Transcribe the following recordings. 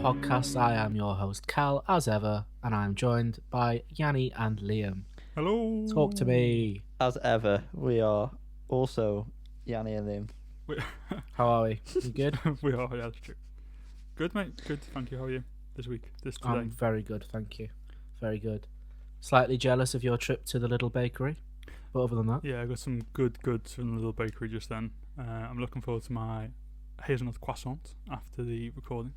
podcast. I am your host, Cal, as ever, and I'm joined by Yanni and Liam. Hello. Talk to me. As ever, we are also Yanni and Liam. How are we? You good? We are, yeah, that's true. Good, mate. Good, thank you. How are you this week? Today? I'm very good, thank you. Very good. Slightly jealous of your trip to the little bakery, but other than that... Yeah, I got some good goods from the little bakery just then. I'm looking forward to my hazelnut croissant after the recording.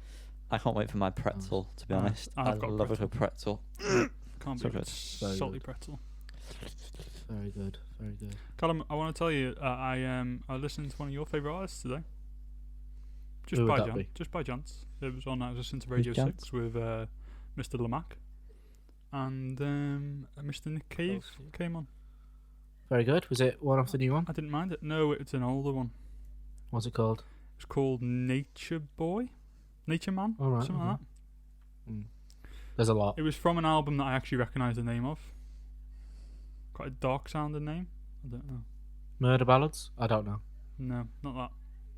I can't wait for my pretzel, to be honest. I love a good pretzel. Can't believe it's salty pretzel. Very good, very good. Callum, I want to tell you, I listened to one of your favourite artists today. Who would that be? Just by chance. It was on. I was listening to Radio 6 with Mr. Lamac, and Mr. Nick Cave came on. Very good. Was it one off the new one? I didn't mind it. No, it's an older one. What's it called? It's called Nature Boy, Nature Man, something like that. There's a lot. It was from an album that I actually recognise the name of. Quite a dark sounding name. I don't know. Murder Ballads? I don't know. No, not that.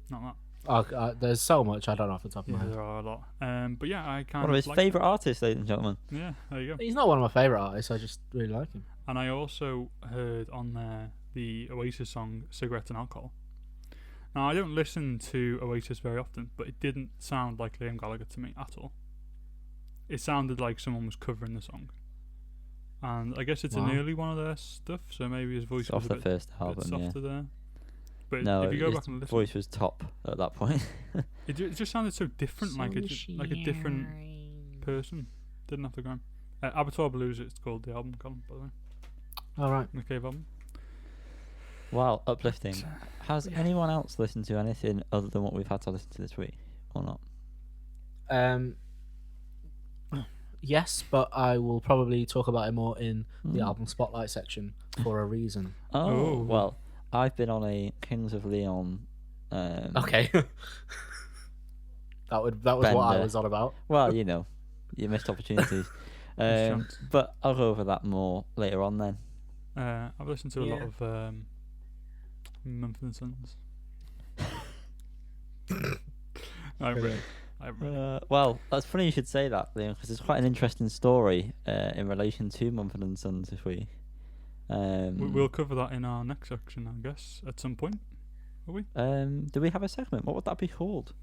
Not that. There's so much I don't know off the top of my head. There are a lot. But yeah, I kind One of his favourite artists, ladies and gentlemen. Yeah, there you go. He's not one of my favourite artists, I just really like him. And I also heard on there the Oasis song Cigarettes and Alcohol. Now, I don't listen to Oasis very often, but it didn't sound like Liam Gallagher to me at all. It sounded like someone was covering the song. And I guess it's an early one of their stuff, so maybe his voice was off the first bit album, softer there. But no, if you go his back and listen, voice was top at that point. it just sounded so different, like a different person. Didn't have to go. Abattoir Blues, it's called the album, Colin, by the way. All right. The Cave album. Wow, uplifting. Has anyone else listened to anything other than what we've had to listen to this week, or not? Yes, but I will probably talk about it more in the album spotlight section for a reason. Oh, well, I've been on a Kings of Leon. Okay. that was what I was on about. Well, you know, you missed opportunities. But I'll go over that more later on then. I've listened to a lot of Mumford & Sons. Well, that's funny you should say that, Liam, because it's quite an interesting story in relation to Mumford & Sons this week. We'll cover that in our next section, I guess, at some point. Will we? Do we have a segment? What would that be called?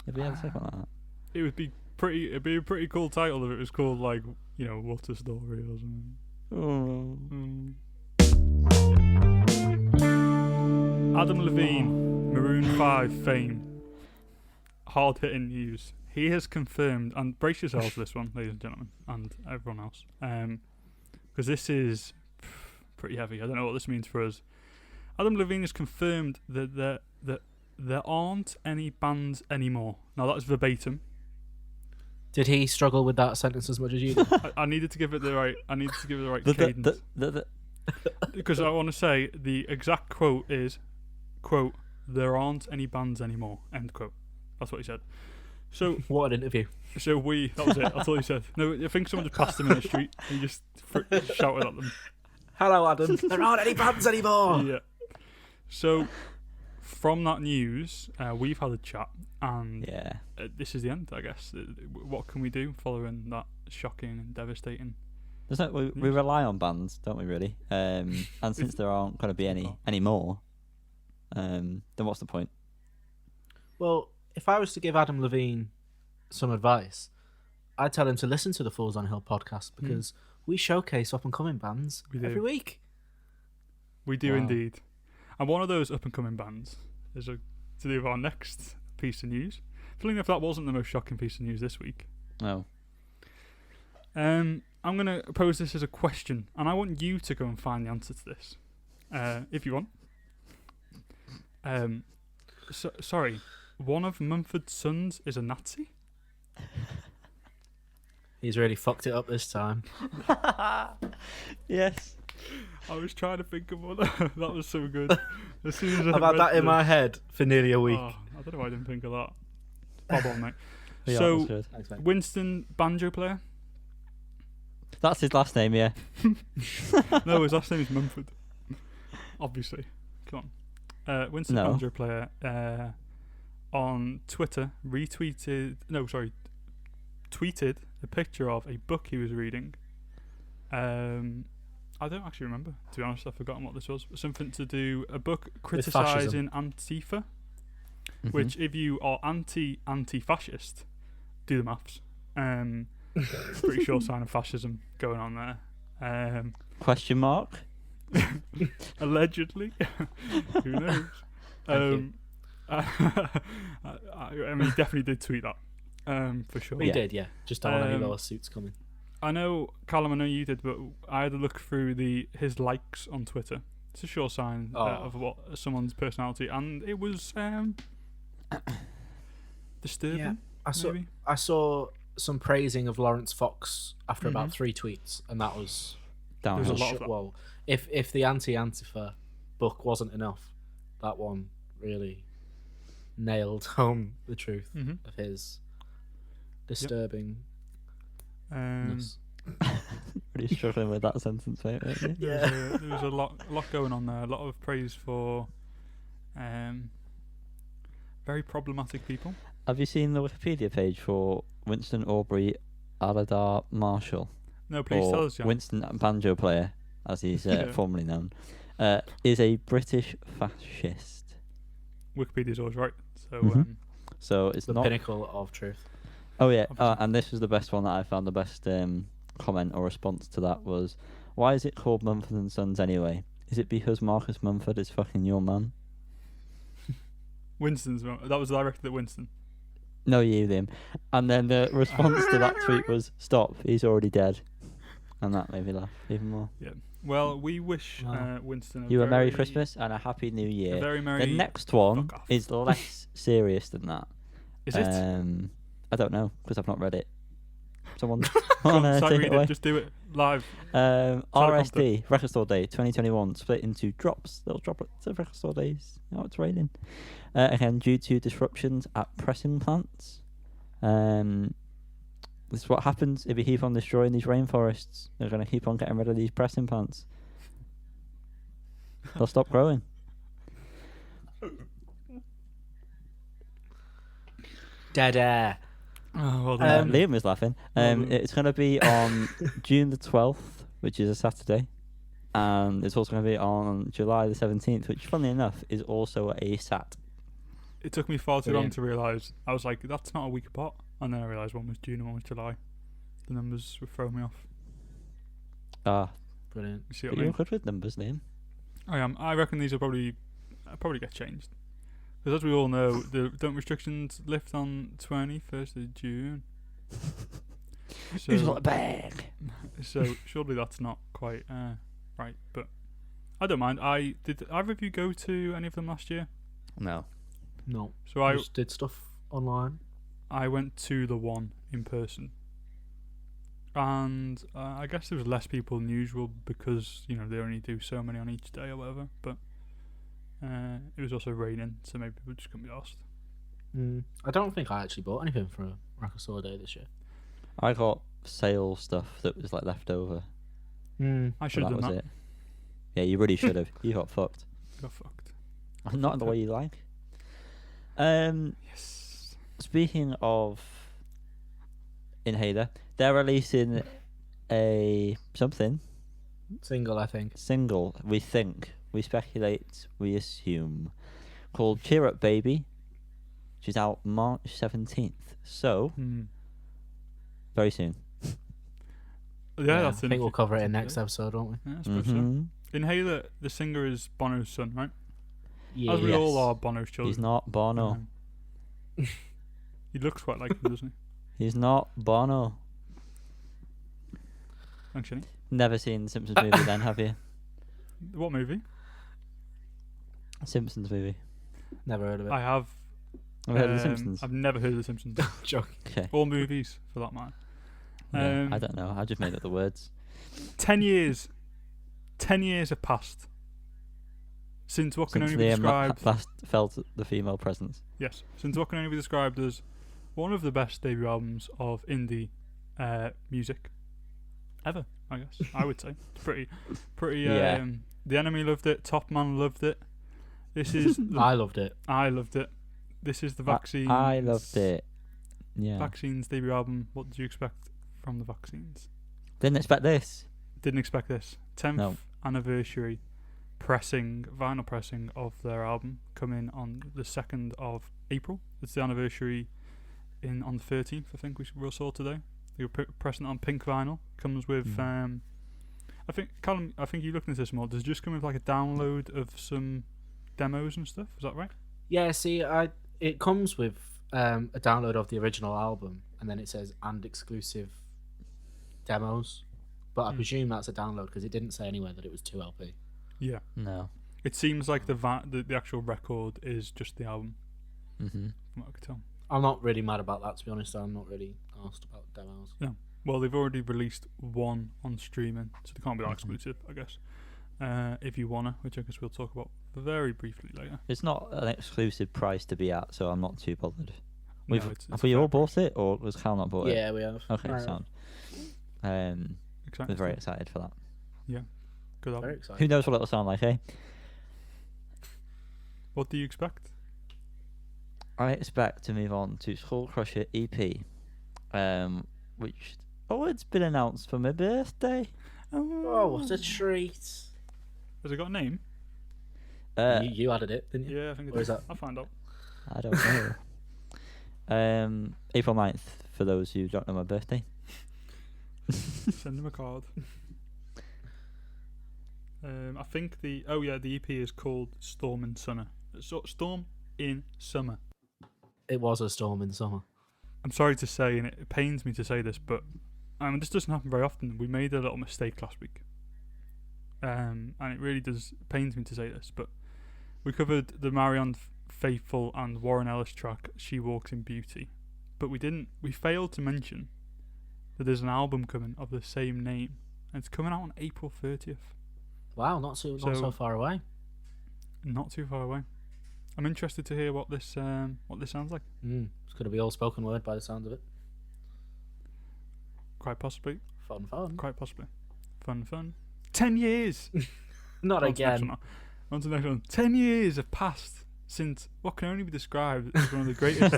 If we had a segment like that, it'd be a pretty cool title if it was called, like, you know, What a Story or something. Adam Levine, Maroon 5 fame. Hard-hitting news. He has confirmed, and brace yourselves for this one, ladies and gentlemen, and everyone else, because this is pretty heavy. I don't know what this means for us. Adam Levine has confirmed that there aren't any bands anymore. Now, that's verbatim. Did he struggle with that sentence as much as you did? I needed to give it the right. Cadence. Because I want to say the exact quote is, quote, "There aren't any bands anymore." End quote. That's what he said. So what an interview. So that was it. That's all he said. No, I think someone just passed him in the street. He just shouted at them. Hello, Adam. There aren't any bands anymore. Yeah. So from that news, we've had a chat, and this is the end, I guess. What can we do following that shocking and devastating? We rely on bands, don't we? Really? And since there aren't going to be any more, then what's the point? Well, if I was to give Adam Levine some advice, I'd tell him to listen to the Fools on Hill podcast because we showcase up-and-coming bands every week. We do indeed. And one of those up-and-coming bands is to do with our next piece of news. Feeling if that wasn't the most shocking piece of news this week. No. I'm going to pose this as a question, and I want you to go and find the answer to this, if you want. Sorry, one of Mumford's sons is a Nazi? He's really fucked it up this time. Yes. I was trying to think of one. That was so good. As soon as I've had that in my head for nearly a week. I don't know why I didn't think of that. Bob on, mate. Yeah, so, Thanks, mate. Winston, banjo player? That's his last name, yeah. No, his last name is Mumford. Obviously. Come on. Winston, banjo player, on Twitter, tweeted a picture of a book he was reading. I don't actually remember, to be honest. I've forgotten what this was. Something to do, a book criticising Antifa, which if you are anti-fascist, do the maths. Pretty sure sign of fascism going on there. Question mark? Allegedly. Who knows? I mean, he definitely did tweet that, for sure. We did, yeah. Just don't want any lawsuits coming. I know, Callum, I know you did, but I had a look through his likes on Twitter. It's a sure sign of what someone's personality, and it was disturbing. Yeah, I saw some praising of Lawrence Fox after about 3 tweets, and that was There's a lot of that. Well, if the anti-Antifa book wasn't enough, that one really nailed home the truth of his disturbing. Pretty struggling with that sentence, mate. There was a lot going on there. A lot of praise for very problematic people. Have you seen the Wikipedia page for Winston Aubrey Aladar Marshall? No, please tell us, Yanni. Winston banjo player, as he's formerly known, is a British fascist. Wikipedia's always right. So, so it's the not pinnacle of truth. Oh yeah, and this was the best one that I found. The best comment or response to that was, "Why is it called Mumford & Sons anyway? Is it because Marcus Mumford is fucking your man?" Winston's that was directed at Winston. No, you him. And then the response to that tweet was, "Stop, he's already dead," and that made me laugh even more. Yeah. Well, we wish Winston a Merry Christmas and a Happy New Year. A very merry. The next one is less serious than that. Is it? I don't know because I've not read it. Someone take it away. Just do it live. RSD, Record Store Day 2021, split into drops, little droplets of Record Store Days. Oh, it's raining. Again, due to disruptions at pressing plants. This is what happens if you keep on destroying these rainforests. They're going to keep on getting rid of these pressing plants. They'll stop growing. Dead air. Oh, well done. Liam was laughing. It's going to be on June the 12th, which is a Saturday. And it's also going to be on July the 17th, which, funnily enough, is also a Sat. It took me far too long to realise. I was like, that's not a week apart. And then I realised one was June and one was July. The numbers were throwing me off. Brilliant. You see what I You're mean? good with numbers, Liam. I am. I reckon these will probably get changed. Because as we all know, don't restrictions lift on 21st of June? So, Who's got a bag? So surely that's not quite right. But I don't mind. Did either of you go to any of them last year? No. So I just did stuff online. I went to the one in person. And I guess there was less people than usual because, they only do so many on each day or whatever. But it was also raining, so maybe people just couldn't be asked. I don't think I actually bought anything for a Record Store Day this year. I got sale stuff that was left over. I should have done that. It. Yeah, you really should have. You got fucked. Got fucked. Not in the way you like. Yes. Speaking of Inhaler, they're releasing a something. Single, I think. Single, we think. We speculate, we assume. Called Cheer Up Baby, which is out March 17th. So, very soon. Yeah, that's I think we'll cover it in next episode, won't we? Yeah, I suppose so. Inhaler, the singer is Bono's son, right? Yeah. As we all are Bono's children. He's not Bono. He looks quite like him, doesn't he? He's not Bono. Thanks, Yanni. Never seen the Simpsons movie then, have you? What movie? Simpsons movie. Never heard of it. I have. I've heard of the Simpsons. I've never heard of the Simpsons. Joking. Okay. Or movies, for that matter. Yeah, I don't know. I just made up the words. 10 years. 10 years have passed since what can only be described. Last felt the female presence. Yes, since what can only be described as one of the best debut albums of indie music ever. I guess I would say it's pretty. Yeah. The Enemy loved it. Top Man loved it. This is. I loved it. I loved it. This is the vaccine. I loved it. Yeah. Vaccines debut album. What did you expect from the Vaccines? Didn't expect this. Didn't expect this. 10th No. anniversary vinyl pressing of their album coming on the 2nd of April. It's the anniversary on the 13th, I think we saw today. They were pressing it on pink vinyl. Comes with I think, Callum, you looked into this more. Does it just come with like a download of some demos and stuff? Is that right? Yeah, see, it comes with a download of the original album, and then it says "and exclusive demos." But I presume that's a download because it didn't say anywhere that it was 2 LP. Yeah. No. It seems like the actual record is just the album. Mm-hmm. From what I could tell. I'm not really mad about that, to be honest. I'm not really asked about demos. Yeah. Well, they've already released one on streaming, so they can't be that exclusive, I guess. If you wanna, which I guess we'll talk about very briefly later. It's not an exclusive price to be at, so I'm not too bothered. No, Have we all bought it, or was Cal not bought it? Yeah, we have. Okay, Right. sound. Excited. We're very excited for that. Yeah. Good album. Very excited. Who knows what it'll sound like, eh? What do you expect? I expect to move on to Skull Crusher EP, which it's been announced for my birthday. Oh, what a treat! Has it got a name? You added it, didn't you? Yeah, I think it Or is does. that- I'll find out. I don't know. April 9th, for those who don't know my birthday. Send him a card. I think the EP is called Storm in Summer. Storm in Summer. It was a storm in summer. I'm sorry to say, and it pains me to say this, but this doesn't happen very often. We made a little mistake last week, and it really pains me to say this, but we covered the Marianne Faithfull and Warren Ellis track "She Walks in Beauty," but we failed to mention that there's an album coming of the same name, and it's coming out on April 30th. Wow, not so far away. Not too far away. I'm interested to hear what this sounds like. It's going to be all spoken word by the sound of it. Quite possibly. Fun. Quite possibly. Fun. 10 years! Not again. On to the next one. 10 years have passed since what can only be described as one of the greatest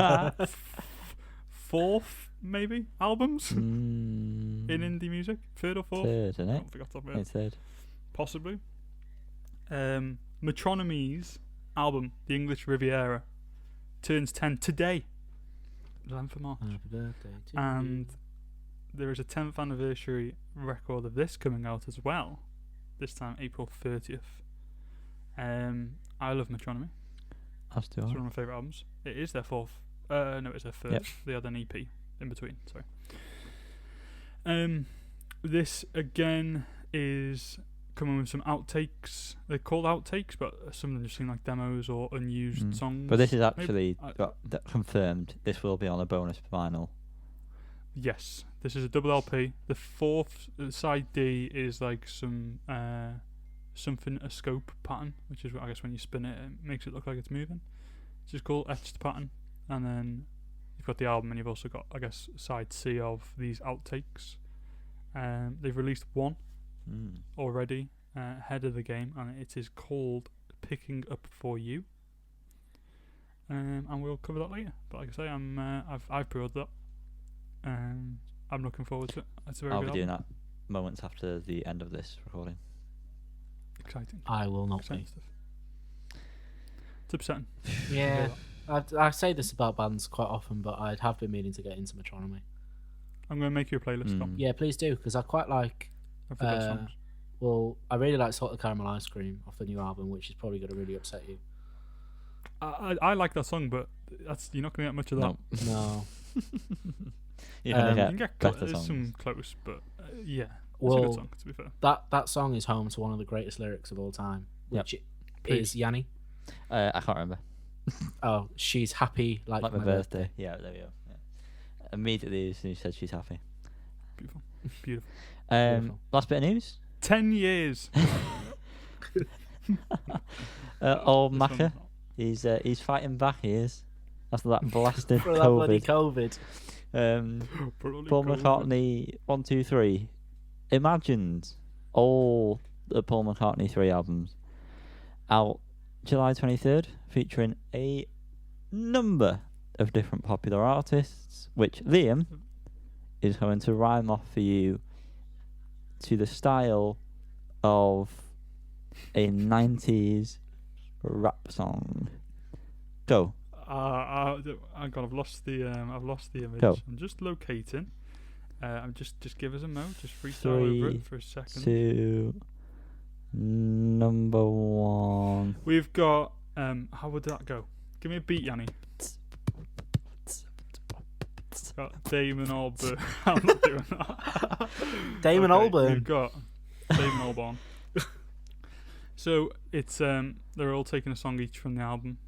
fourth, maybe, albums in indie music. Third or fourth? Third, isn't I it? don't think off the top of my head. It's third. Possibly. Metronomy's album, The English Riviera, turns 10 today. 11th of March. Happy birthday to And there is a 10th anniversary record of this coming out as well. This time, April 30th. I love Metronomy. Us too. It's one of my favourite albums. It is their fourth. No, it's their third. Yep. They had an EP in between. Sorry. This again is coming with some outtakes. They're called outtakes, but some of them just seem like demos or unused songs. But this is Maybe- actually confirmed. This will be on a bonus vinyl. Yes, this is a double LP. The fourth side D is like some a scope pattern, which is I guess when you spin it, it makes it look like it's moving. It's just called etched pattern, and then you've got the album, and you've also got I guess side C of these outtakes. They've released one already ahead of the game, and it is called "Picking Up for You." And we'll cover that later. But like I say, I've pre-ordered that. I'm looking forward to it. It's a very I'll good be doing album. that moments after the end of this recording. Exciting. I will not Exciting be. stuff. It's upsetting. Yeah, I say this about bands quite often, but I have been meaning to get into Metronomy. I'm going to make you a playlist. Tom, Yeah, please do, because I quite like. of the best songs. Well, I really like Salted Caramel Ice Cream off the new album, which is probably going to really upset you. I like that song, but you're not going to get much of that. No. No. You're gonna You You get can get better there's songs. some close, but yeah, it's a Well, good song. To be fair, that song is home to one of the greatest lyrics of all time, which Please. is Yanni. I can't remember. Oh, she's happy like Like my birthday. Yeah, there we go. Yeah. Immediately as soon as you said she's happy. beautiful, beautiful. Beautiful. Last bit of news. 10 years. Old This Macca, one's he's fighting back. He is after that blasted For that bloody COVID. COVID. Paul McCartney 1, 2, 3 imagined all the Paul McCartney 3 albums out July 23rd, featuring a number of different popular artists, which Liam is going to rhyme off for you to the style of a 90s rap song. Go. I've lost the image. Go. I'm just locating. I'm just give us a mo. Just freestyle over it for a second. 2, number 1. We've got how would that go? Give me a beat, Yanni. Got Damon Albarn. I'm not doing that. Damon Albarn. We've got Damon Albarn. So it's they're all taking a song each from the album.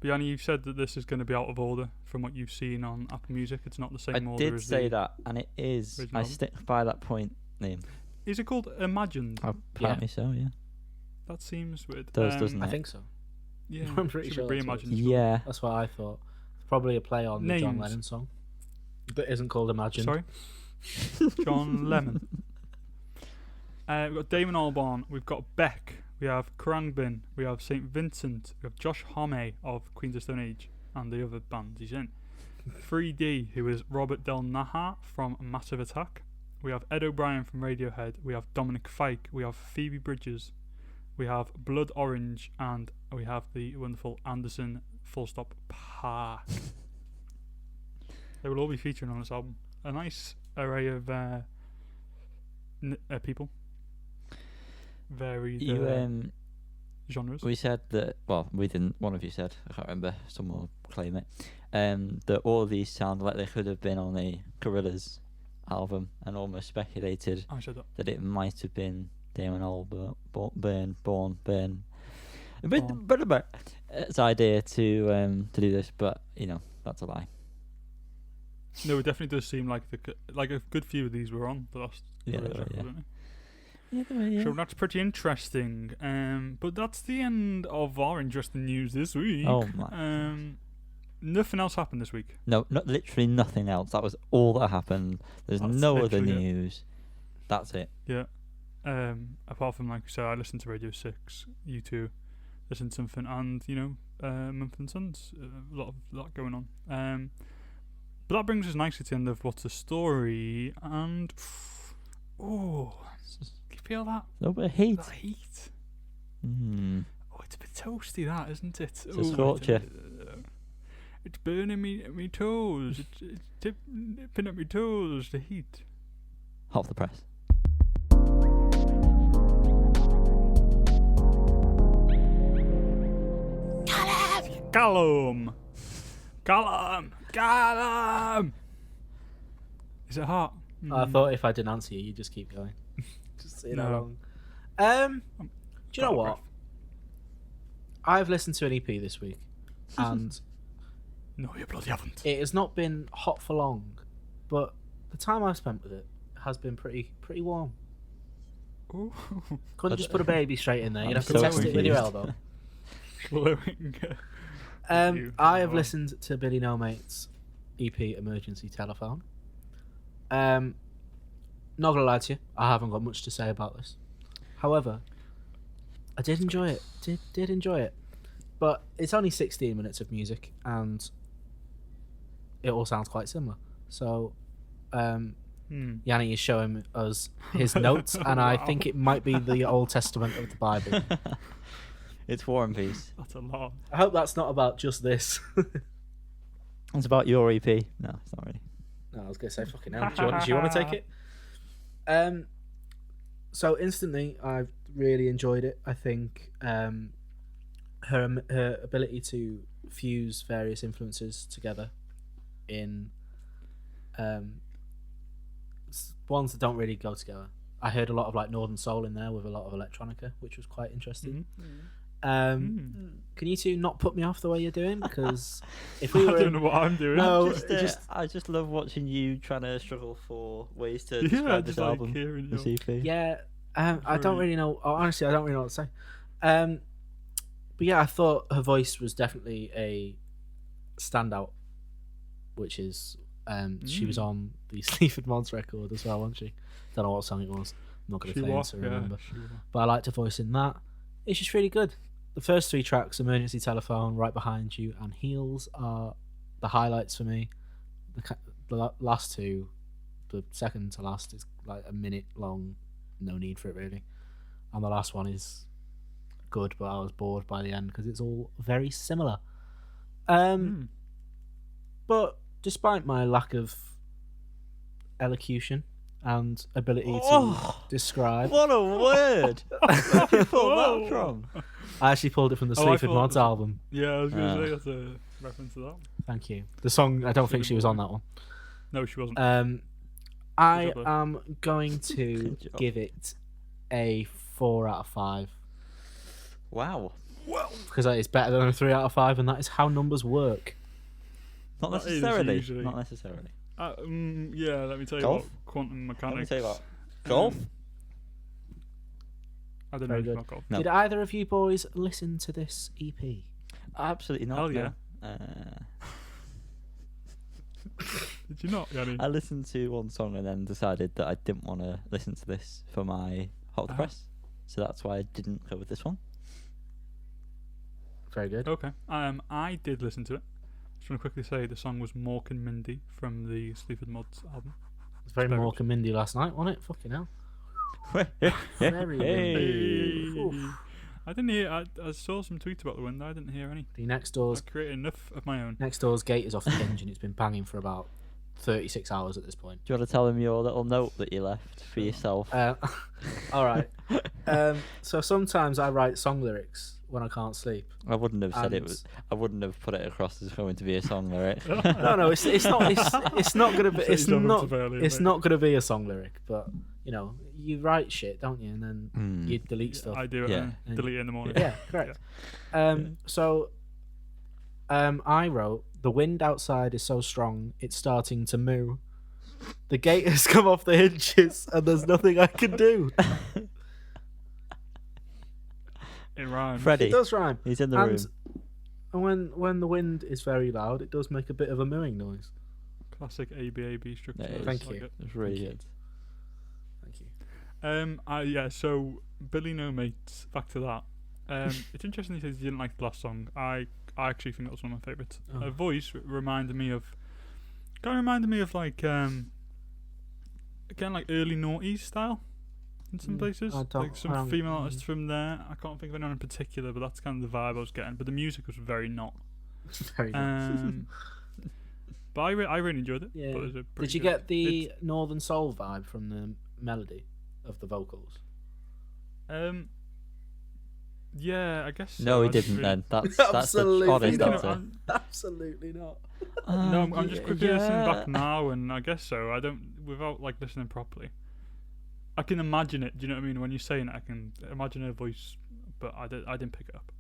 But Yanni, you've said that this is going to be out of order from what you've seen on Apple Music. It's not the same I order did as say the that, and it is. original I album. stick by that point, Liam. Is it called Imagined? Apparently so, yeah. That seems weird. Doesn't I it? think so. Yeah, I'm pretty should sure be that's what it reimagined. is. Yeah. That's what I thought. It's probably a play on the John Names. Lennon song that isn't called Imagine. Sorry, John Lemon. We've got Damon Albarn. We've got Beck. We have Khruangbin. We have St. Vincent. We have Josh Homme of Queens of Stone Age and the other bands he's in. 3D, who is Robert Del Naja from Massive Attack. We have Ed O'Brien from Radiohead. We have Dominic Fike. We have Phoebe Bridgers. We have Blood Orange. And we have the wonderful Anderson _Paak. They will all be featuring on this album. A nice array of people. Varied You genres. we said that. Well, we didn't. One of you said. I can't remember. Someone will claim it. That all of these sound like they could have been on a Gorillaz album, and almost speculated I said that. that it might have been Damon Albarn, its idea to do this, but that's a lie. No, it definitely does seem like a good few of these were on the last Yeah, record, they were, yeah. didn't Yeah, they? So that's pretty interesting. But that's the end of our interesting news this week. Oh my! Nothing else happened this week. No, literally nothing else. That was all that happened. There's That's no other literally it. news. That's it. Yeah. Apart from, like I said, I listened to Radio 6, U2, listened to something, and Mumford & Sons. A lot going on. But that brings us nicely to the end of What's the Story, and can you feel that? A little bit of heat. That heat. Mm. Oh, it's a bit toasty, that, isn't it? It's a scorcher. It's burning me toes. It's tipping at me toes. The heat. Half the press. Callum. Is it hot? I thought if I didn't answer you, you'd just keep going. Just say that No. long. Do you know what? I've listened to an EP this week, and No, you bloody haven't. it has not been hot for long, but the time I've spent with it has been pretty warm. Ooh. Couldn't just put a baby straight in there. You'd I'm have to so test it with your confused. elbow. Glowing. You. I have Oh. listened to Billy Nomates' EP Emergency Telephone. Not gonna lie to you, I haven't got much to say about this. However, I did enjoy it. Did enjoy it, but it's only 16 minutes of music, and it all sounds quite similar. So, Yanni is showing us his notes, and I Wow. think it might be the Old Testament of the Bible. It's War and Peace. That's a lot. I hope that's not about just this. It's about your EP. No, it's not really. No, I was gonna say fucking hell. Do you want to take it? So instantly, I've really enjoyed it. I think her ability to fuse various influences together in ones that don't really go together. I heard a lot of like Northern Soul in there with a lot of electronica, which was quite interesting. Can you two not put me off the way you're doing? Because if we I were don't know what I'm doing. No, I just love watching you trying to struggle for ways to Yeah, describe just this like album, hearing this your- EP. yeah, I don't really know. Honestly, I don't really know what to say. But yeah, I thought her voice was definitely a standout, which is she was on the Sleaford Mods record as well, wasn't she? Don't know what song it was. I'm not going to She claim was, to yeah, remember. she was. But I liked her voice in that. It's just really good. The first three tracks, Emergency Telephone, Right Behind You, and Heels, are the highlights for me. The last two, the second to last is like a minute long, no need for it really, and the last one is good, but I was bored by the end because it's all very similar. But despite my lack of elocution and ability to describe, What a word! Where'd you pull that from? I actually pulled it from the I Sleaford thought Mods it was- album. Yeah, I was going to say that's a reference to that. Thank you. The song, I don't think she was on that one. No, she wasn't. I Good job, though. am going to Good job. give it a 4 out of 5 Wow. because that is better than a 3 out of 5, and that is how numbers work. Not That is necessarily. usually- Not necessarily. Yeah, let me tell you Golf? about quantum Let me mechanics. tell you about golf. I don't know Very anything good. about golf. No. Did either of you boys listen to this E EP? Absolutely not. Hell no. yeah. Did you not, Yanni? I listened to one song and then decided that I didn't want to listen to this for my hot Uh-huh. press, so that's why I didn't go with this one. Very good. Okay. I did listen to it. Just want to quickly say the song was Mork and Mindy from the Sleaford Mods album. It's very Very Mork and Mindy last night, wasn't it? Fucking hell. Very Hey. Oof. I didn't hear. I saw some tweets about the wind. I didn't hear any. The next I door's created enough of my own. gate is off the hinge and it's been banging for about 36 hours at this point. Do you want to tell him your little note that you left for yourself? All right. So sometimes I write song lyrics when I can't sleep. I wouldn't have said it and- was. I wouldn't have put it across as going to be a song lyric. No, it's not. It's not gonna be. So It's you don't not. have to fail, It's mate. not gonna be a song lyric. But you know, you write shit, don't you? And then you delete stuff. I do it Yeah. and delete it in the morning. Yeah, correct. So, I wrote, "The wind outside is so strong, it's starting to moo. The gate has come off the hinges, and there's nothing I can do." It rhymes. Freddie, It does rhyme. he's in the room. And when the wind is very loud, it does make a bit of a mooing noise. Classic ABAB structure. Yeah, it is. Thank Like you. it. It's really Thank good. Thank you. Yeah. So Billy Nomates. Back to that. It's interesting he says he didn't like the last song. I actually think that was one of my favourites. Oh. Her voice reminded me of. Kind of reminded me of like again like early noughties style in some places. I don't- Like some I don't- female artists from there. I can't think of anyone in particular, but that's kind of the vibe I was getting. But the music was very not. Very nice. But I really enjoyed it. Yeah. But it was a Did pretty you good- get the Northern Soul vibe from the melody of the vocals? Yeah, I guess. No, so. he I didn't didn't. really- Then that's the Absolutely honest not. answer. Absolutely not. No, I'm just quickly listening yeah. back now, and I guess so. I don't, without like listening properly. I can imagine it. Do you know what I mean? When you're saying it, I can imagine her voice, but I didn't pick it up.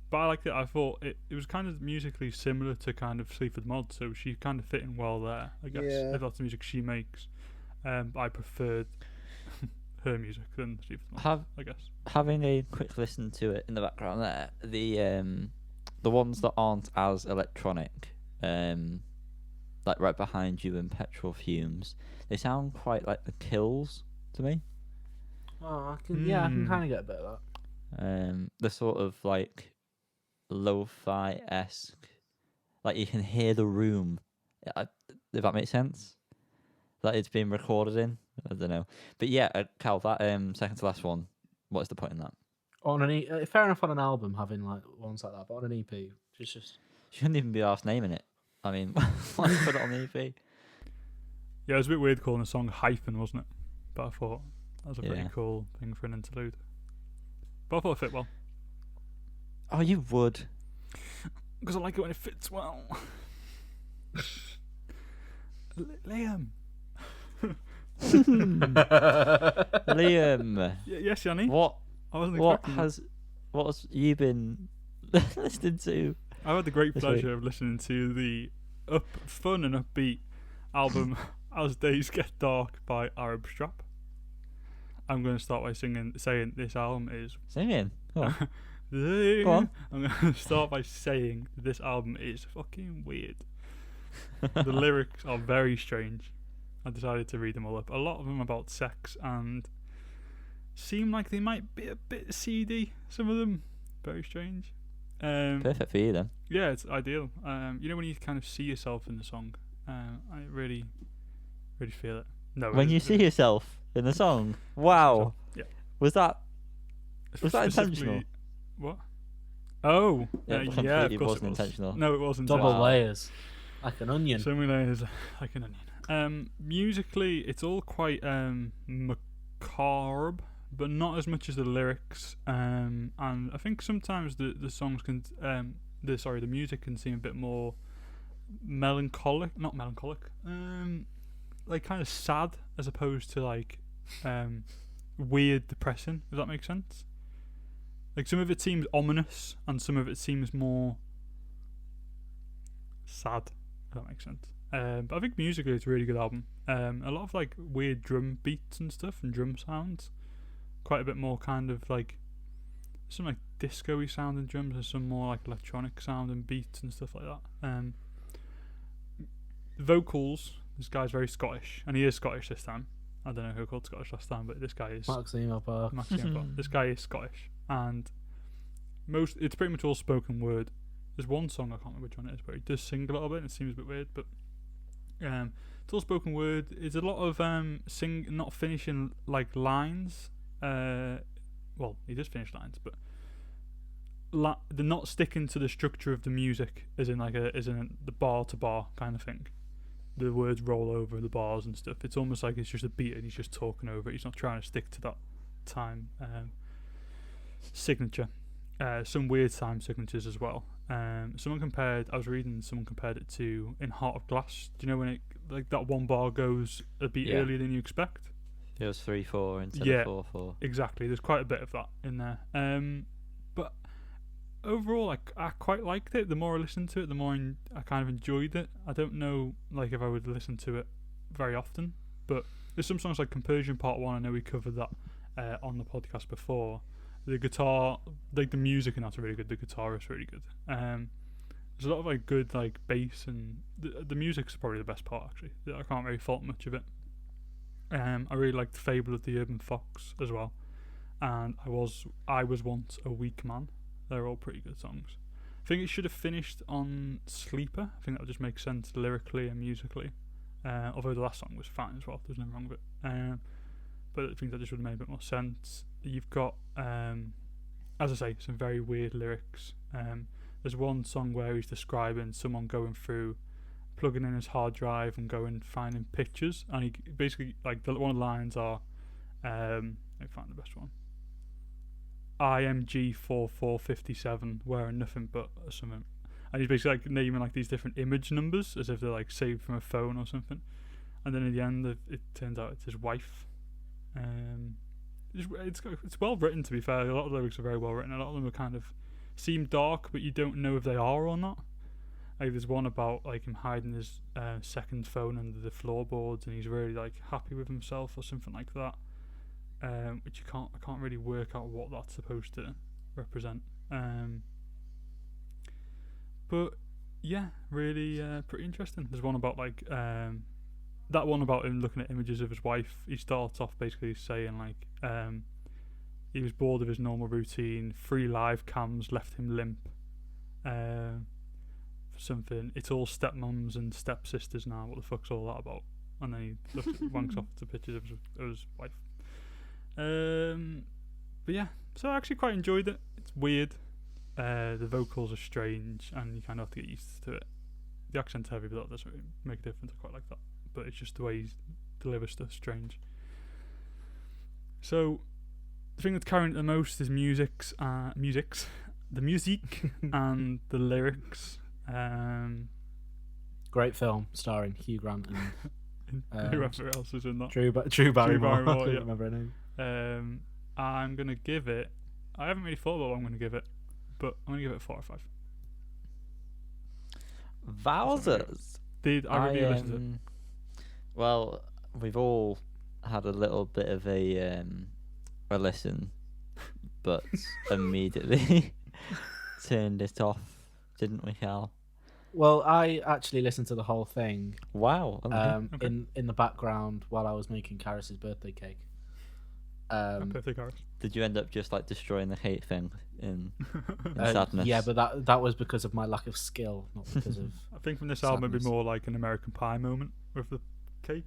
But I liked it. I thought it was kind of musically similar to kind of Sleaford Mod, so she kind of fit in well there. I guess Yeah. if that's the music she makes. I preferred her music than Sleaford Mod. I guess. Having a quick listen to it in the background there, the ones that aren't as electronic, like right behind you in Petrol Fumes, they sound quite like the Kills to me. Oh, I can kind of get a bit of that. The sort of like lo-fi esque, like you can hear the room. If that makes sense, that it's been recorded in. I don't know, but yeah, Cal, that second to last one. What is the point in that? On an fair enough on an album having like ones like that, but on an EP, it's just You shouldn't even be asked naming it. I mean, why put it on the EP? Yeah, it was a bit weird calling a song hyphen, wasn't it? But I thought that was a pretty Yeah. cool thing for an interlude. But I thought it fit well. Oh, you would. Because I like it when it fits well. Liam. Liam, Yes, Yanni. what I wasn't what expecting has you been listening to? I've had the great this pleasure of listening to the fun and upbeat album As Days Get Dark by Arab Strap. I'm going to start by saying this album is... Singing. Go on. Go on. I'm going to start by saying this album is fucking weird. The lyrics are very strange. I decided to read them all up. A lot of them about sex and seem like they might be a bit seedy. Some of them very strange. Perfect for you then. Yeah, it's ideal. You know when you kind of see yourself in the song, I really feel it. No, When you see yourself in the song, wow, yeah, was that intentional? Specifically- What? Oh, Yeah, yeah, completely of course wasn't it was. intentional. No, it wasn't. Double Wow. layers, like an onion. So many layers, like an onion. Musically, it's all quite macabre, but not as much as the lyrics. And I think sometimes the songs can, the music can seem a bit more melancholic. Not melancholic. Like kind of sad as opposed to like weird, depressing. Does that make sense? Like some of it seems ominous, and some of it seems more sad. If that makes sense. But I think musically it's a really good album. A lot of like weird drum beats and stuff and drum sounds. Quite a bit more kind of like some like disco-y sound in drums and some more like electronic sound and beats and stuff like that. The vocals, this guy's very Scottish, and he is Scottish this time. I don't know who called Scottish last time, but this guy is Maximo Park. This guy is Scottish, and it's pretty much all spoken word. There's one song, I can't remember which one it is, but he does sing a little bit and it seems a bit weird, but it's all spoken word. It's a lot of not finishing like lines. Well, he does finish lines, but they're not sticking to the structure of the music, as in the bar to bar kind of thing. The words roll over the bars and stuff. It's almost like it's just a beat and he's just talking over it. He's not trying to stick to that time signature. Some weird time signatures as well. I was reading someone compared it to in Heart of Glass. Do you know when it like that one bar goes a beat earlier than you expect? It was 3/4 instead of 4/4. Exactly. There's quite a bit of that in there. But overall, I quite liked it. The more I listened to it, the more I kind of enjoyed it. I don't know like if I would listen to it very often, but there's some songs like Compersion Part 1. I know we covered that on the podcast before. The guitar, like the music, and that's really good. The guitar is really good. There's a lot of like good like bass, and the music's probably the best part actually. I can't really fault much of it. I really liked Fable of the Urban Fox as well, and I was once a weak man. They're all pretty good songs. I think it should have finished on Sleeper. I think that would just make sense lyrically and musically. Although the last song was fine as well. There's nothing wrong with it. But I think that just would have made a bit more sense. You've got, as I say, some very weird lyrics. There's one song where he's describing someone going through, plugging in his hard drive and going finding pictures, and he basically one of the lines are, let me find the best one. IMG 4457 wearing nothing but something, and he's basically like naming like these different image numbers as if they're like saved from a phone or something, and then at the end it turns out it's his wife. It's well written, to be fair. A lot of the lyrics are very well written. A lot of them are kind of seem dark, but you don't know if they are or not. Like there's one about like him hiding his second phone under the floorboards, and he's really like happy with himself or something like that. Which I can't really work out what that's supposed to represent. But yeah, really pretty interesting. There's one about like that one about him looking at images of his wife. He starts off basically saying like he was bored of his normal routine. 3 live cams left him limp. Something. It's all stepmoms and stepsisters now. What the fuck's all that about? And then he wanks off to pictures of his wife. But yeah, so I actually quite enjoyed it. It's weird. The vocals are strange, and you kind of have to get used to it. The accent's heavy, but that doesn't really make a difference. I quite like that. But it's just the way he delivers stuff strange. So the thing that's carrying it the most is the music and the lyrics. Great film starring Hugh Grant and Whoever else is in that. Drew Barrymore. I Barrymore, couldn't yeah. remember her name. I'm gonna give it. I haven't really thought about what I'm gonna give it, but I'm gonna give it 4 or 5. Wowzers! Did I really listen to it? Well, we've all had a little bit of a listen, but immediately turned it off, didn't we, Cal? Well, I actually listened to the whole thing. Wow. In the background while I was making Karis's birthday cake. Perfect chorus. Did you end up just like destroying the hate thing in sadness? Yeah, but that was because of my lack of skill, not because of. I think from this album it'd be Sadness. more like an American Pie moment with the cake.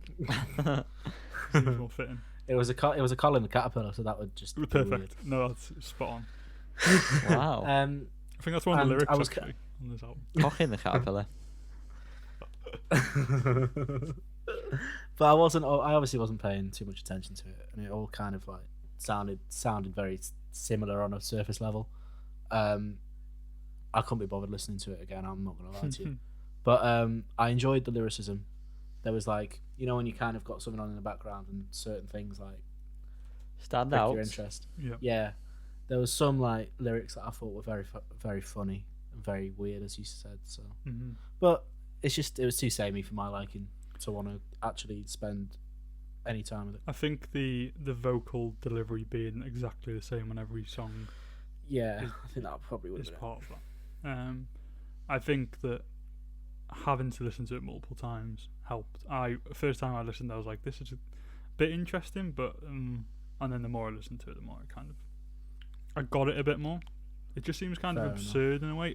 Seems more fitting. It was a Colin the Caterpillar, so that would just be Perfect. No, that's spot on. Wow. weird. I think that's one of the And lyrics I was actually on this album. Cock in the caterpillar. But I obviously wasn't paying too much attention to it, and it all kind of like sounded very similar on a surface level. I couldn't be bothered listening to it again. I'm not gonna lie to you, but I enjoyed the lyricism. There was like, you know, when you kind of got something on in the background and certain things like Stand pique out. your interest. Yeah. Yeah, there was some like lyrics that I thought were very very funny and very weird, as you said. So, but it was too samey for my liking to want to actually spend any time with it. I think the vocal delivery being exactly the same on every song Yeah, I think that probably would is have been part of that. I think that having to listen to it multiple times helped. First time I listened, I was like, this is a bit interesting, but and then the more I listened to it, the more I got it a bit more. It just seems kind Fair of enough. absurd in a way.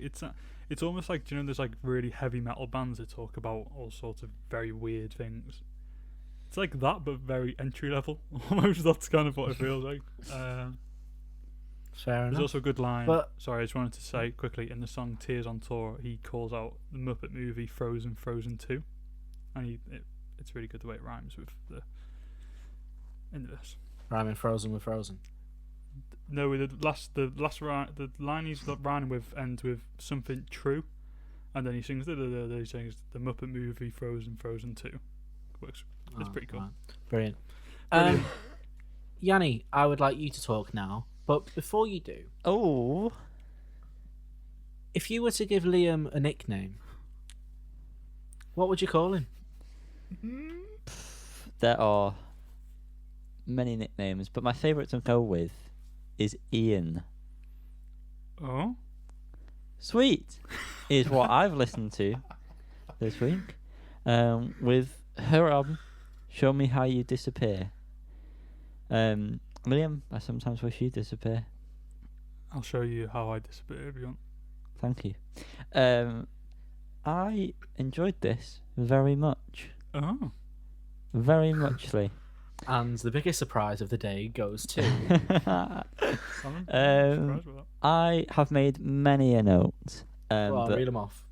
It's almost like, do you know, there's like really heavy metal bands that talk about all sorts of very weird things. It's like that, but very entry level. Almost that's kind of what it feels like. Fair There's enough. also a good line. But- Sorry, I just wanted to say quickly, in the song Tears on Tour, he calls out the Muppet movie Frozen 2. And it's really good the way it rhymes with the end of this. Rhyming Frozen with Frozen. No, the line he's rhyming with ends with something true, and then he sings he sings the Muppet movie Frozen 2. Works. It's pretty cool. Right. Brilliant. Brilliant. Yanni, I would like you to talk now, but before you do, Oh, if you were to give Liam a nickname, what would you call him? there are many nicknames, but my favourite to go with is Ian. Oh, Sweet is what I've listened to this week with her album, Show Me How You Disappear. Liam, I sometimes wish you'd disappear. I'll show you how I disappear if you want. Thank you. I enjoyed this very much. Oh, Very muchly. And the biggest surprise of the day goes to. I'm surprised with that. I have made many a note, Well, but read them off.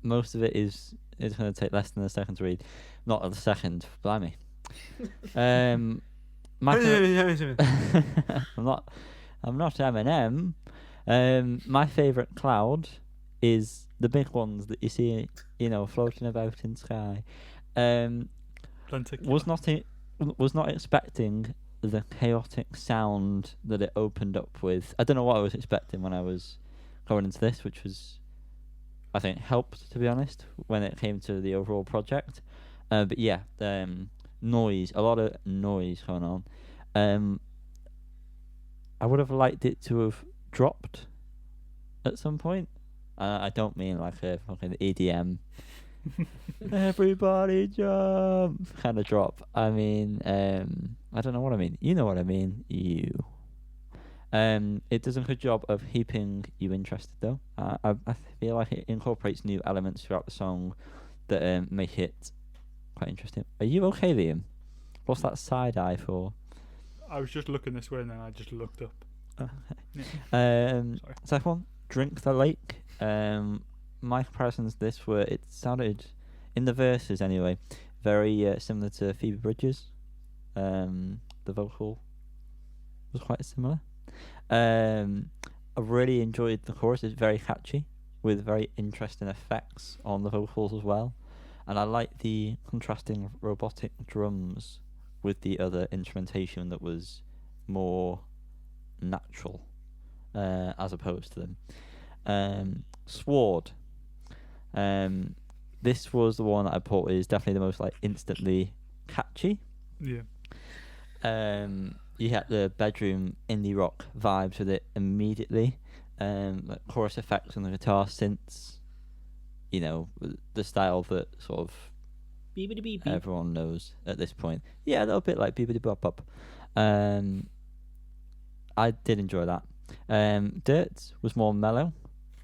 most of it is going to take less than a second to read. Not a second, blimey. My I'm not Eminem. My favourite cloud is the big ones that you see, floating about in sky. Lenticular. Was not expecting the chaotic sound that it opened up with. I don't know what I was expecting when I was going into this, which was, I think, helped, to be honest, when it came to the overall project. But yeah, noise, a lot of noise going on. I would have liked it to have dropped at some point. I don't mean like a fucking EDM everybody jump kind of drop. I mean, I don't know what I mean. You know what I mean. It does a good job of keeping you interested, though. I feel like it incorporates new elements throughout the song that make it quite interesting. Are you okay, Liam? What's that side eye for? I was just looking this way and then I just looked up. Yeah. Sorry. Second one, Drink the Lake. My comparisons to this were, it sounded, in the verses anyway, very similar to Phoebe Bridgers. The vocal was quite similar. I really enjoyed the chorus. It's very catchy, with very interesting effects on the vocals as well. And I like the contrasting robotic drums with the other instrumentation that was more natural, as opposed to them. Sword. This was the one that I thought is definitely the most instantly catchy. Yeah. You had the bedroom indie rock vibes with it immediately. Chorus effects on the guitar synths. The style that sort of Beep. everyone knows at this point. Yeah, a little bit like Beepity Bop Bop. I did enjoy that. Dirt was more mellow.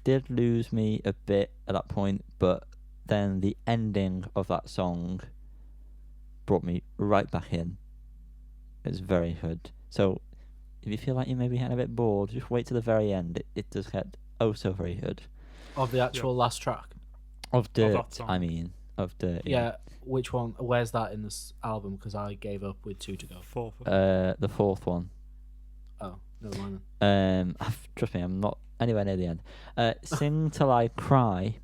Did lose me a bit at that point, but then the ending of that song brought me right back in. It's very good. So if you feel like you may be getting a bit bored, just wait to the very end. It does get oh so very good. Of the actual last track. Of Dirt, song. I mean. Of Dirt. Yeah. Which one? Where's that in this album? Because I gave up with 2 to go. Fourth. The fourth one. Oh, never mind then. Trust me, I'm not anywhere near the end. Sing Till I Cry.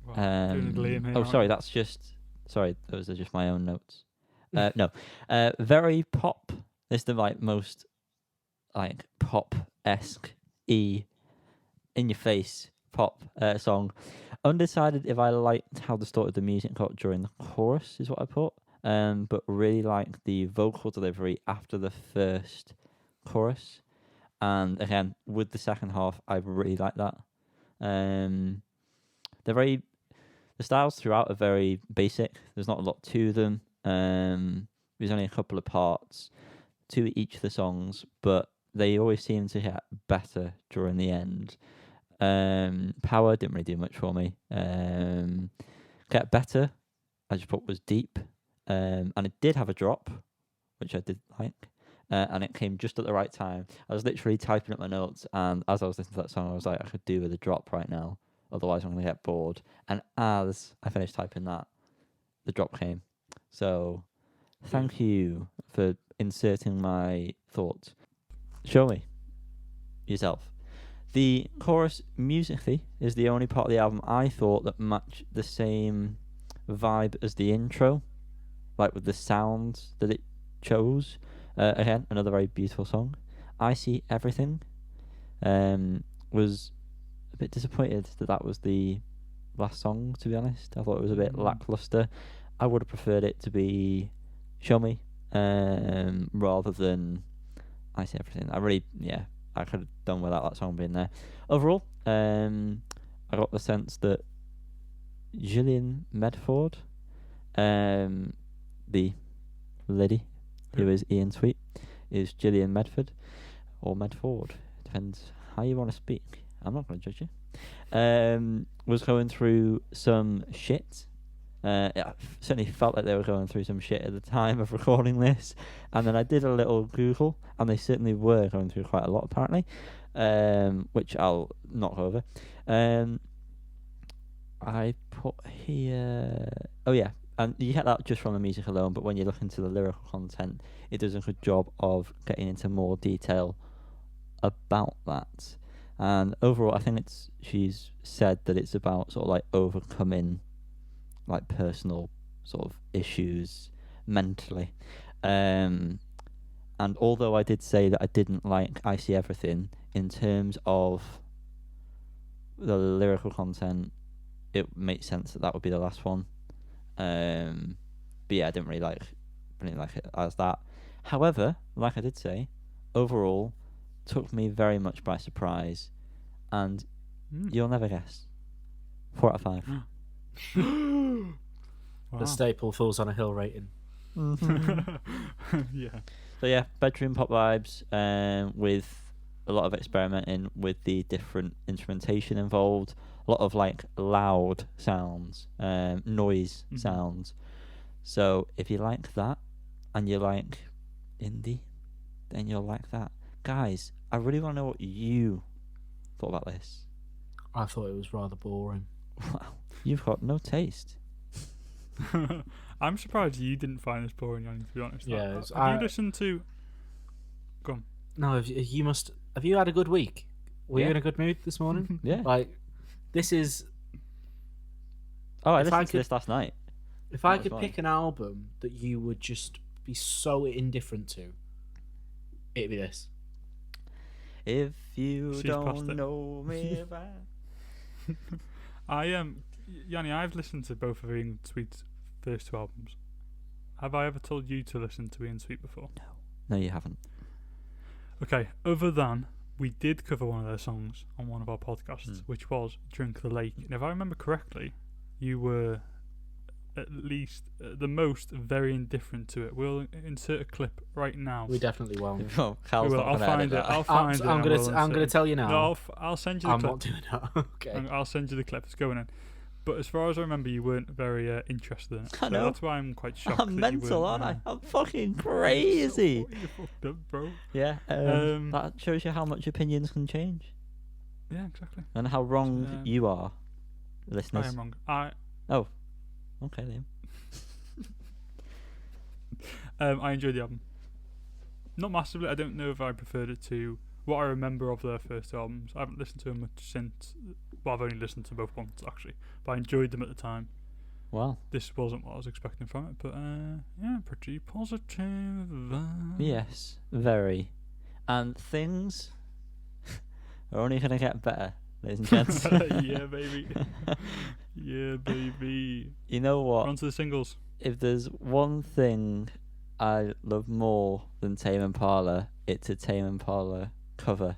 Wow, doing Liam here, Oh, aren't sorry, you? that's just... Sorry, those are just my own notes. No. Very pop. This is the most pop-esque in-your-face pop song. Undecided if I liked how distorted the music got during the chorus, is what I put. But really liked the vocal delivery after the first chorus. And again, with the second half, I really like that. The styles throughout are very basic. There's not a lot to them. There's only a couple of parts to each of the songs, but they always seem to get better during the end. Power didn't really do much for me. Get Better, I just thought was deep. And it did have a drop, which I did like. And it came just at the right time. I was literally typing up my notes, and as I was listening to that song, I was like, I could do with a drop right now. Otherwise, I'm going to get bored. And as I finished typing that, the drop came. So, thank you for inserting my thoughts. Show me yourself. The chorus musically is the only part of the album I thought that matched the same vibe as the intro, like with the sounds that it chose. Again, another very beautiful song. I See Everything. Was a bit disappointed that was the last song, to be honest. I thought it was a bit lackluster. I would have preferred it to be Show Me, rather than I See Everything. I could have done without that song being there. Overall, I got the sense that Gillian Medford, the lady who is Ian Sweet, is Gillian Medford or Medford, depends how you want to speak. I'm not going to judge you. Was going through some shit. It certainly felt like they were going through some shit at the time of recording this, and then I did a little Google, and they certainly were going through quite a lot apparently, which I'll not go over. I put here, oh yeah, and you get that just from the music alone, but when you look into the lyrical content, it does a good job of getting into more detail about that. And overall, I think she's said that it's about sort of like overcoming like personal sort of issues mentally. And although I did say that I didn't like I See Everything, in terms of the lyrical content, it makes sense that would be the last one. But yeah, I didn't really like it as that. However, like I did say, overall, took me very much by surprise, and you'll never guess. 4 out of 5. Wow. The staple Fools on a Hill rating. Yeah. So yeah, bedroom pop vibes, with a lot of experimenting with the different instrumentation involved, a lot of like loud sounds, noise sounds. So if you like that and you like indie, then you'll like that. Guys, I really want to know what you thought about this. I thought it was rather boring. Wow, you've got no taste. I'm surprised you didn't find this boring, Yanni, to be honest. Yeah, Have you listened to... Go on. No, you must. Have you had a good week? Were you in a good mood this morning? Yeah. Like, this is. Oh, I listened to this last night. If I could pick an album that you would just be so indifferent to, it'd be this. If you She's don't know me by... Yanni, I've listened to both of Ian Sweet's first 2 albums. Have I ever told you to listen to Ian Sweet before? No, you haven't. Okay, other than we did cover one of their songs on one of our podcasts, which was Drink the Lake. And if I remember correctly, you were at least, at the most, very indifferent to it. We'll insert a clip right now. We definitely won't. Oh, Cal's We will. not I'll gonna find edit it. that. I'll find it. I'm and gonna we'll I'm gonna insert tell you it. now. No, I'll send you the I'm clip. not doing that. Okay. I'll send you the clip. It's going in. But as far as I remember, you weren't very interested in it. I So know. that's why I'm quite shocked. I'm that you mental, weren't, aren't I? I'm fucking crazy. You're fucked up, bro. Yeah, Um, that shows you how much opinions can change Yeah, exactly. and how wrong you are, I listeners. am wrong. Okay, Liam. I enjoyed the album. Not massively. I don't know if I preferred it to what I remember of their first albums. I haven't listened to them much since. Well, I've only listened to both once actually, but I enjoyed them at the time. Well, This wasn't what I was expecting from it, but yeah, pretty positive. yes, very. And things are only going to get better, ladies and gents. Yeah, baby. Yeah, baby. You know what? On to the singles. If there's one thing I love more than Tame Impala, it's a Tame Impala cover.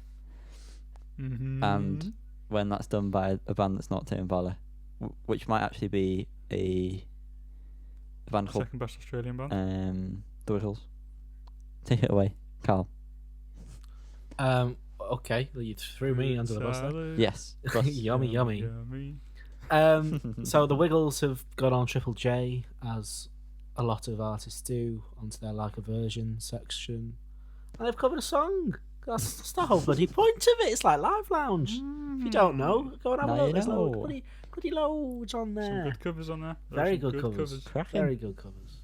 Mm-hmm. And when that's done by a band that's not Tame Impala, which might actually be a band called second best Australian band. The Wiggles. Take it away, Carl. Okay, well, you threw me under the bus there. Salad. Yes. plus- Yummy, yummy. Yummy. So the Wiggles have got on Triple J, as a lot of artists do, onto their like a version section, and they've covered a song. That's the whole bloody point of it. It's like Live Lounge. If you don't know, go and have a Now look. you There's know. bloody loads on Some there. good covers on there. Very Some good covers. Cracking. Very good covers.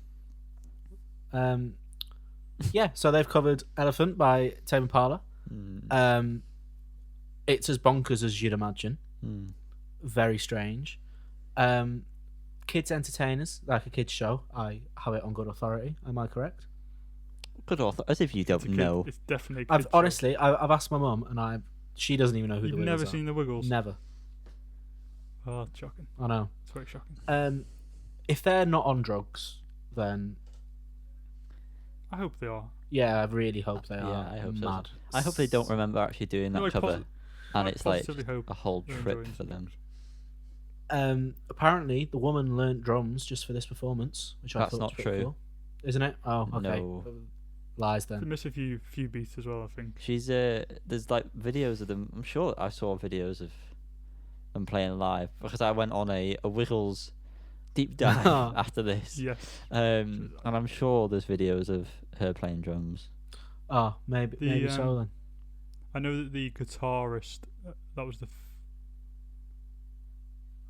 Yeah, so they've covered Elephant by Tame Impala. It's as bonkers as you'd imagine. Very strange. Kids entertainers, like a kids show. I have it on good authority. Am I correct? Good author. As if you It's a don't kid- know. It's definitely a kid show. Honestly, I've asked my mum, and she doesn't even know who You've the Wiggles never are. seen the Wiggles? Never. Oh, it's shocking. I know. It's very shocking. If they're not on drugs, then I hope they are. yeah, I really hope they are. Yeah, I hope so. mad. I hope they don't remember actually doing that No, I cover, and I it's like positively hope a whole they're trip enjoying for some them. drugs. Apparently, the woman learnt drums just for this performance, which I That's thought not was pretty true. cool. Isn't it? Oh, okay. No. Lies They then. miss a few beats as well, I think. She's there's like videos of them. I'm sure I saw videos of them playing live because I went on a Wiggles deep dive after this. Yes. And I'm sure there's videos of her playing drums. Oh, maybe so then. I know that the guitarist, that was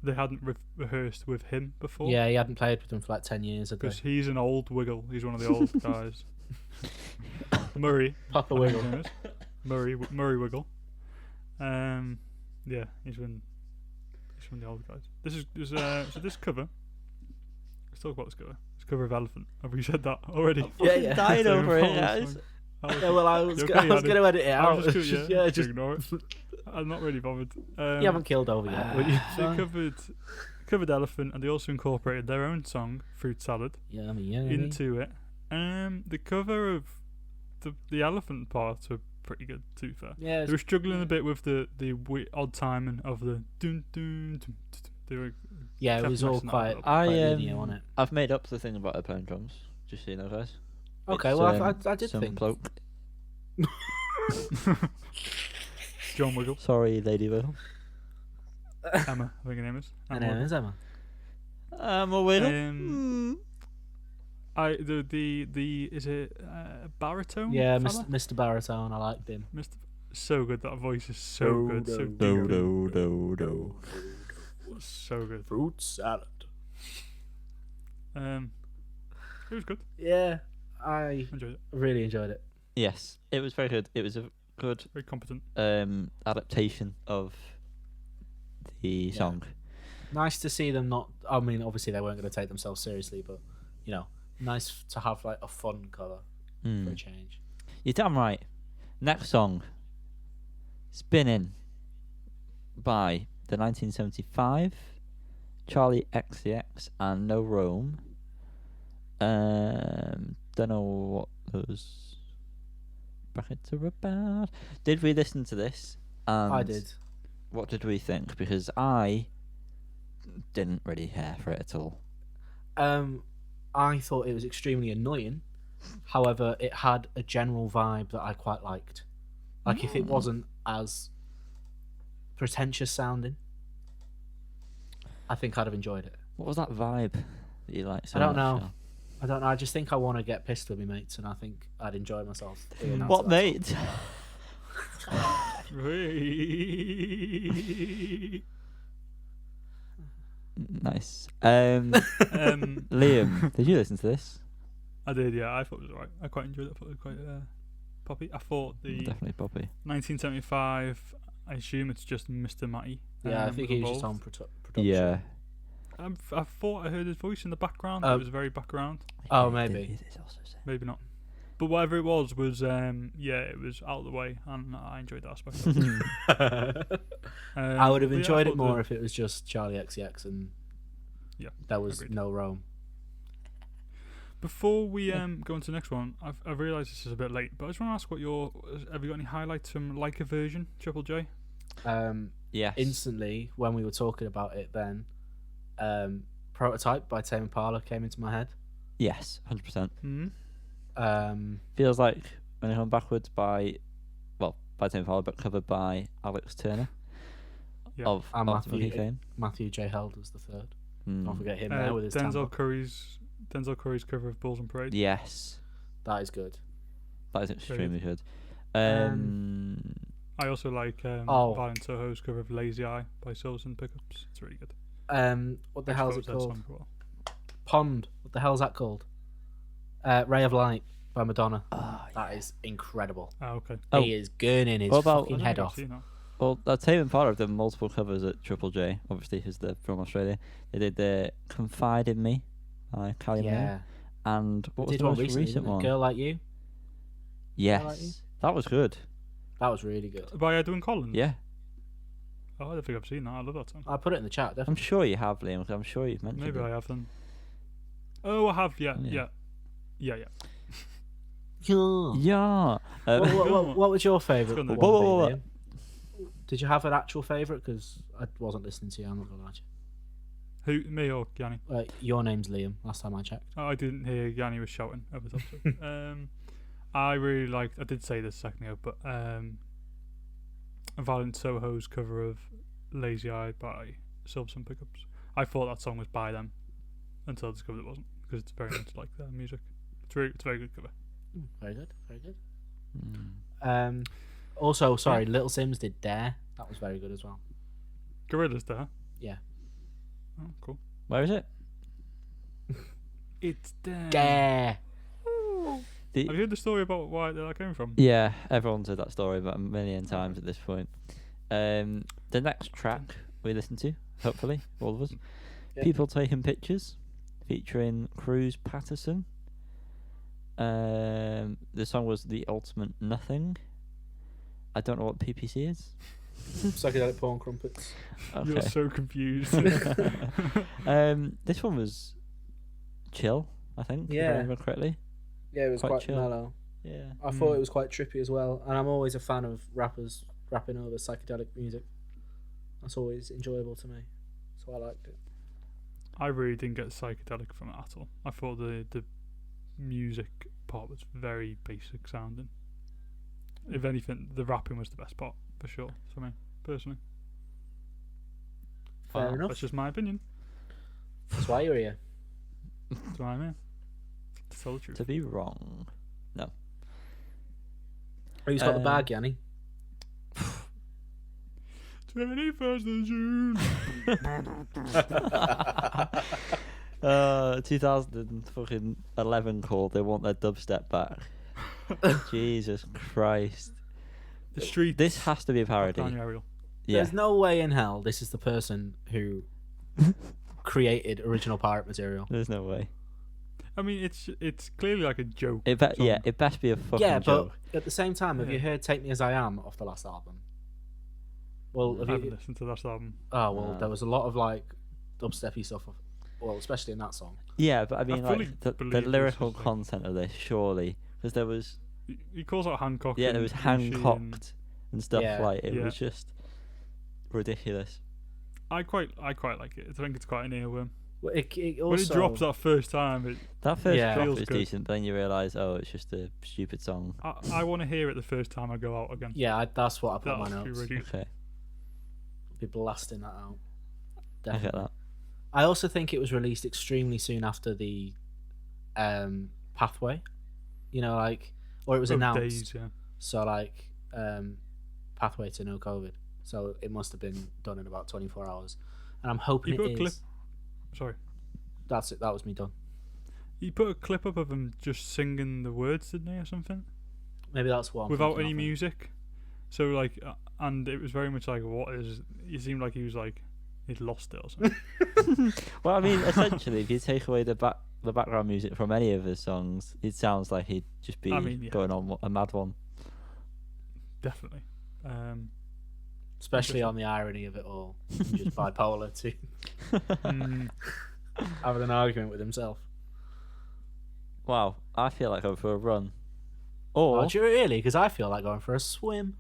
they hadn't rehearsed with him before. Yeah, he hadn't played with them for like 10 years, had they? Because he's an old Wiggle. He's one of the old guys. Murray. Papa I think Wiggle. his name is. Murray Wiggle. Yeah, he's one of the old guys. So this cover. Let's talk about this cover. This cover of Elephant. Have we said that already? Yeah. Died So over it, Paul's guys. song. Yeah, well, I was You going okay, to edit it I out. was just gonna, just ignore it. I'm not really bothered. you haven't killed over yet. would you? So they covered Elephant, and they also incorporated their own song, Fruit Salad, Yummy. into it. The cover of the Elephant parts were pretty good, to be fair. Yeah, They were struggling a bit with the odd timing of the dun dun dun. Dun, dun. They were yeah, it kept was all messing that quite, up. quite I linear, wasn't it? I've made up the thing about her playing drums. Just so you know, guys. Okay, It's, well, I did some think. bloke. John Wiggle, Sorry, Lady Wiggle. Emma, I think her name is. Her Emma name Wiggle. is Emma. I'm a Wiggle. The is it baritone? Yeah, fella? Mr. Baritone, I liked him. So good. That voice is so good. So deep. Do. So good. Fruit salad. It was good. Yeah, I Enjoyed it. really enjoyed it. Yes, it was very good. It was a good Very competent. adaptation of the song. Nice to see them not. I mean, obviously they weren't going to take themselves seriously, but nice to have like a fun cover for a change. You're damn right. Next song, Spinning by the 1975 Charlie XCX and No Rome. Don't know what those brackets are about. Did we listen to this? And I did. What did we think? Because I didn't really care for it at all. I thought it was extremely annoying. However, it had a general vibe that I quite liked. Like if it wasn't as pretentious sounding, I think I'd have enjoyed it. What was that vibe that you like so I don't much, know. Shell? I don't know. I just think I want to get pissed with my mates, and I think I'd enjoy myself. Doing that to What that song. mate? Nice. Liam, did you listen to this? I did, yeah. I thought it was alright. I quite enjoyed it. I thought it was quite poppy. I thought the Definitely Poppy. 1975. I assume it's just Mr. Matty. Yeah, I think he was just on involved. production. Yeah. I thought I heard his voice in the background. It was very background. Oh, He maybe. did also say. Maybe not. But whatever it was it was out of the way, and I enjoyed that aspect of it. I would have But yeah, I enjoyed it thought more if it was just Charlie XCX and there was agreed. no Rome. Before we go on to the next one, I've realised this is a bit late, but I just want to ask have you got any highlights from Like a Version, Triple J? Yes. Instantly, when we were talking about it then, Prototype by Tame Impala came into my head. Yes, 100%. Hmm. Feels like When I Come Backwards by Tame Impala, but covered by Alex Turner Yeah. of And Ultimately Fame. Matthew J. Held was the third. Mm. Don't forget him there with his timbre. Denzel Curry's cover of Bulls and Parade. Yes, That is good. that is extremely good. I also like Violent Soho's cover of Lazy Eye by Souls and Pickups. It's really good. What the hell's it That called? song for a while. Pond. What the hell's that called? Ray of Light by Madonna. Oh, That is incredible. Okay. Oh. He is gurning his What about- fucking I don't head think I've off. seen that. Well, Tame Impala have done multiple covers at Triple J, obviously, because they're from Australia. They did the Confide in Me by Callie Minogue. Yeah. And what was Did the one most recently, recent didn't it? one? Girl Like You. Yes. Like You? That was good. That was really good. By Edwin Collins? Yeah. Oh, I don't think I've seen that. I love that song. I put it in the chat, I'm definitely. sure you have, Liam, 'cause I'm sure you've mentioned Maybe it. I have then. Oh, I have. Yeah. Yeah. Yeah. Yeah. What was your favourite It's one, good, though. Liam? Did you have an actual favourite? Because I wasn't listening to you, I'm not going to lie to Who? Me or Yanni? you. Your name's Liam, last time I checked. Oh, I didn't hear Yanni was shouting over the top. I really liked. I did say this a second ago, but Violent Soho's cover of Lazy Eye by Silver Sun Pickups. I thought that song was by them until I discovered it wasn't, because it's very much like their music. It's a very good cover. Very good, very good. Mm. Also, sorry, Little Sims did Dare. That was very good as well. Gorilla's there. Yeah. Oh, cool. Where is it? It's there. Dare. Have you heard the story about where that came from? Yeah, everyone's heard that story about a million times at this point. The next track we listen to, hopefully, all of us, Yeah. People Taking Pictures, featuring Cruz Patterson. The song was The Ultimate Nothing. I don't know what PPC is. Psychedelic Porn Crumpets. Okay. You're so confused. This one was chill, I think, if I Yeah. remember correctly. Yeah, it was Quite quite chill. mellow. Yeah. I thought it was quite trippy as well, and I'm always a fan of rappers rapping over psychedelic music. That's always enjoyable to me, so I liked it. I really didn't get psychedelic from it at all. I thought the music part was very basic sounding. If anything, the rapping was the best part, for sure, for me, personally. Fair enough. That's just my opinion. That's why you're here. That's why I'm here. To tell the truth. To be wrong. Who's got the bag, Yanni? 21st of June. 2011 called They Want Their Dubstep Back. Jesus Christ. The street. This has to be a parody. Daniel Ariel. Yeah. There's no way in hell this is the person who created original pirate material. There's no way. I mean, it's clearly like a joke. It song. it best be a fucking Yeah, joke. but at the same time, have you Yeah. heard "Take Me as I Am" off the last album? Well, I have haven't you? listened to that album. Oh well, No. there was a lot of like dubsteppy stuff. Well, especially in that song. Yeah, but I mean, fully like the believe this lyrical is like- content of this, surely, because there was He calls out Hancock. there and was Gucci Hancocked and stuff Yeah. like it Yeah. was just ridiculous. I quite like it. I think it's quite an earworm. Well, it When it also drops that first time, That first Yeah. drop Feels is good. decent, but then you realise, oh, it's just a stupid song. I want to hear it the first time I go out again. Yeah, that's what I put in my That'll be notes. really good. Okay, Be blasting that out. I get Definitely. that. I also think it was released extremely soon after the Pathway. You know, like, or it was announced. Days, yeah. So like, Pathway to no COVID. So it must have been done in about 24 hours, and I'm hoping You put a it clip. is. Sorry. That's it. That was me done. He put a clip up of him just singing the words, didn't he, or something? Maybe that's what. I'm Without thinking any of then. music. So like, and it was very much like, what is? He seemed like he was like, he'd lost it or something. Well, I mean, essentially, if you take away the background music from any of his songs, it sounds like he'd just be I mean, yeah. going on a mad one. Definitely. Especially on the irony of it all, and just bipolar to having an argument with himself. Wow, I feel like going for a run. Or Oh, do you really? Because I feel like going for a swim.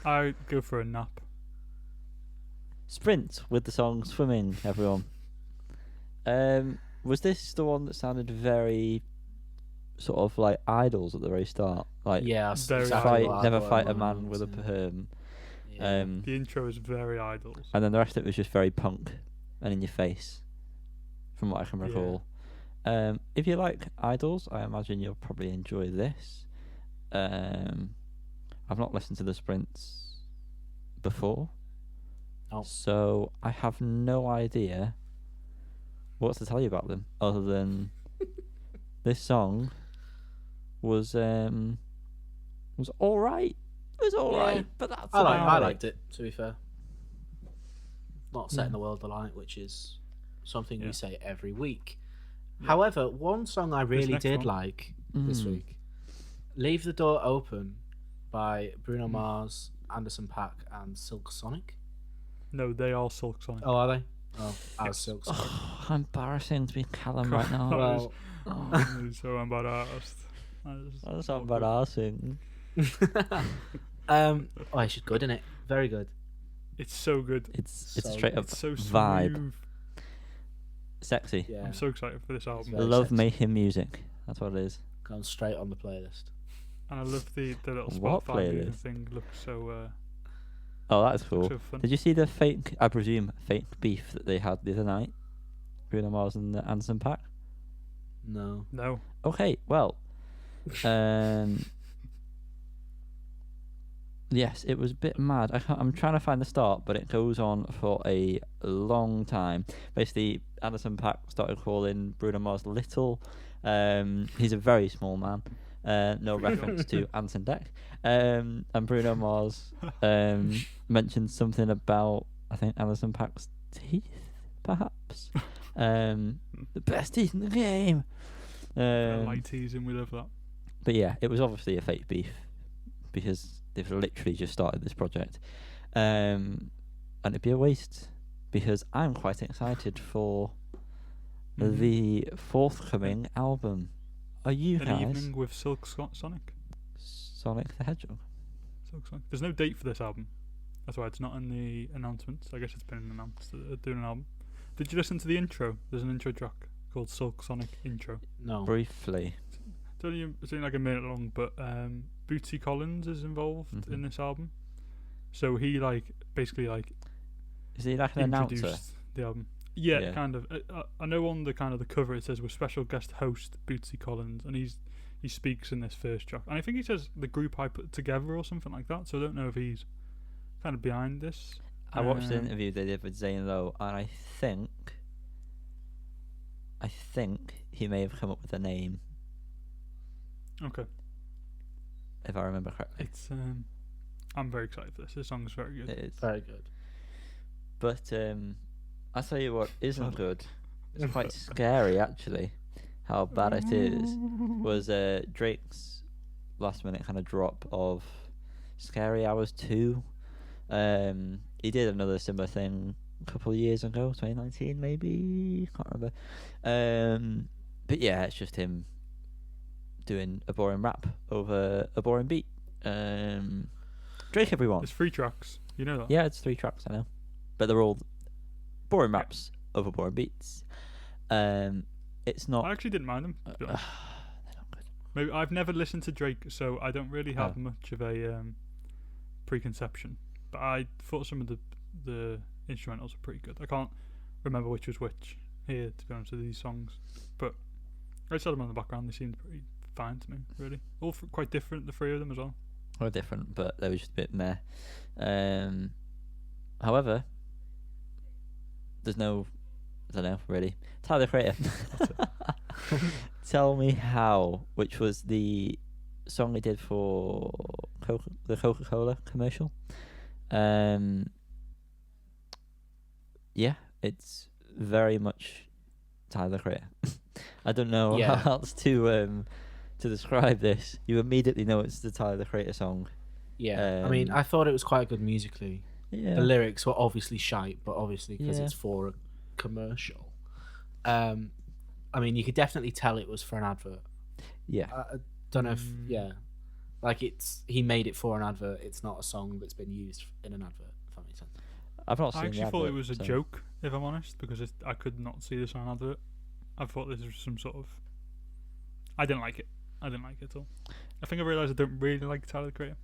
I go for a nap. sprint with the song "Swimming." Everyone. Was this the one that sounded very sort of like Idols at the very start? Like, Yeah, that's Very exactly fight, what I never put in fight a my man notes, with a yeah. perm. Yeah. The intro is very Idols. And then the rest of it was just very punk and in your face, from what I can Yeah. recall. If you like Idols, I imagine you'll probably enjoy this. I've not listened to the Sprints before, Nope. so I have no idea what to tell you about them, other than this song was all right. It was all Yeah. right, but that's I about it. liked it, to be fair. Not setting the world alight, which is something Yeah. we say every week. Yeah. However, one song I really next did one. like this Mm. week, "Leave the Door Open" by Bruno Mars, Anderson .Paak, and Silk Sonic. No, they are Silk Sonic. Oh, are they? Oh, I was Yes. Silk Sonic. Oh, how embarrassing to be Callum right now. Well, Well, I'm so embarrassed. That's embarrassing. oh, it's just good, isn't it? Very good. It's so good. It's So straight up It's so vibe, smooth. sexy. Yeah, I'm so excited for this album. very Love sexy. making music. That's what it is. Going straight on the playlist. And I love the little What Spotify music playlist? thing. Looks so Oh, that's cool. so fun. Did you see the fake, I presume, fake beef that they had the other night? Bruno Mars and the Anderson .Paak? No. No. Okay, well, yes, it was a bit mad. I'm trying to find the start, but it goes on for a long time. Basically, Anderson .Paak started calling Bruno Mars little. He's a very small man. No reference to Anson Deck. And Bruno Mars mentioned something about, I think, Anderson .Paak's teeth, perhaps. The best teeth in the game. Light teasing, we love that. But yeah, it was obviously a fake beef because they've literally just started this project. And it'd be a waste because I'm quite excited for the forthcoming album. Are you An guys? evening with Silk Sonic. Sonic the Hedgehog. Silk Sonic. There's no date for this album. That's why it's not in the announcements. I guess it's been announced that they're doing an album. Did you listen to the intro? There's an intro track called Silk Sonic Intro. No. Briefly. It's only like a minute long, but Bootsy Collins is involved in this album. So he basically Is he like an announcer? introduced the album. Yeah, Yeah. kind of. I know on the kind of the cover it says with special guest host Bootsy Collins, and he speaks in this first track, and I think he says the group I put together or something like that. So I don't know if he's kind of behind this. I watched the Um, interview they did with Zane Lowe, and I think he may have come up with a name, Okay, if I remember correctly. it's I'm very excited for this. This song is very good. It is. Very good. But I'll tell you what isn't good. It's quite scary, actually, how bad it is. Was Drake's last minute kind of drop of Scary Hours 2. He did another similar thing a couple of years ago, 2019 maybe, can't remember. But yeah, it's just him doing a boring rap over a boring beat. Drake, everyone. There's 3 tracks. You know that? Yeah, it's 3 tracks, I know, but they're all boring raps overboard beats. It's not. I actually didn't mind them. To be honest. Maybe I've never listened to Drake, so I don't really have much of a preconception. But I thought some of the instrumentals were pretty good. I can't remember which was which here, to be honest with these songs. But I saw them on the background. They seemed pretty fine to me, really. All quite different, the three of them as well. Or different, but they were just a bit meh. However, there's no, I don't know, really. Tyler the Creator. Tell Me How, which was the song he did for the Coca-Cola commercial. Yeah, it's very much Tyler the Creator. I don't know how else to describe this. You immediately know it's the Tyler the Creator song. Yeah, I mean, I thought it was quite good musically. Yeah. The lyrics were obviously shite, but obviously because it's for a commercial. I mean, you could definitely tell it was for an advert. Yeah. I don't know if like he made it for an advert. It's not a song that's been used in an advert. If that makes sense. I've not seen I actually the thought advert, it was a so- joke, if I'm honest, because I could not see this on an advert. I thought this was some sort of. I didn't like it. I didn't like it at all. I think I realised I don't really like Tyler the Creator.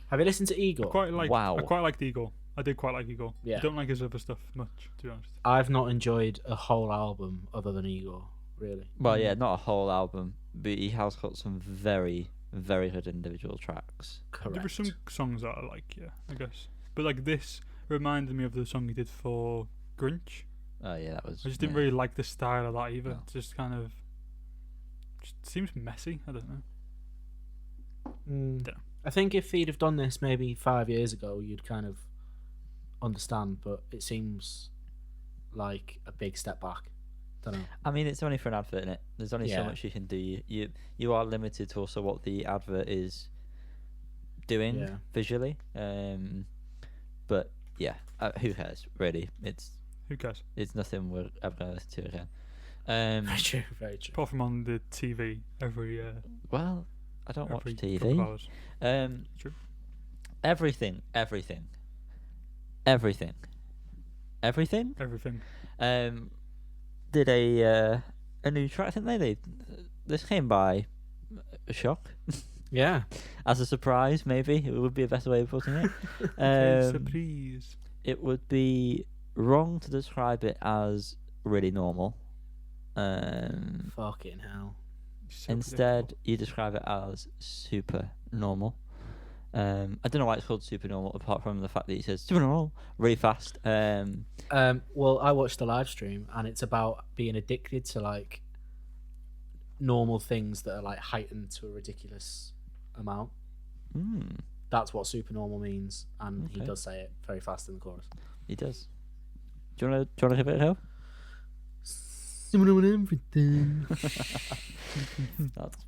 Have you listened to Igor? Wow. I quite liked Igor. I did quite like Igor. Yeah. I don't like his other stuff much, to be honest. I've not enjoyed a whole album other than Igor, really. Well, yeah, not a whole album, but he has got some very, very good individual tracks. Correct. There were some songs that I like, yeah, I guess. But like this reminded me of the song he did for Grinch. Oh yeah, that was. I just didn't really like the style of that either. No. It's just kind of. Just seems messy. I don't know. Dunno. I think if he'd have done this maybe 5 years ago, you'd kind of understand, but it seems like a big step back. Don't know. I mean, it's only for an advert, innit? There's only so Yeah. much you can do. You are limited to also what the advert is doing Yeah. visually. But yeah, who cares really? Who cares? It's nothing we're ever gonna listen to again. Very true, very true. Apart from on the TV every. Well, I don't watch every TV. couple of hours. True. Everything. Everything. Did a new track, didn't they? This came by a shock. Yeah. As a surprise, maybe it would be a better way of putting it. Surprise. It would be wrong to describe it as really normal. Fucking hell. So Instead, you describe it as super normal. I don't know why it's called super normal, apart from the fact that he says super normal really fast. Well, I watched the live stream, and it's about being addicted to like normal things that are like heightened to a ridiculous amount. That's what super normal means, and he Okay. does say it very fast in the chorus. He does. Do you want to give it a go? Everything.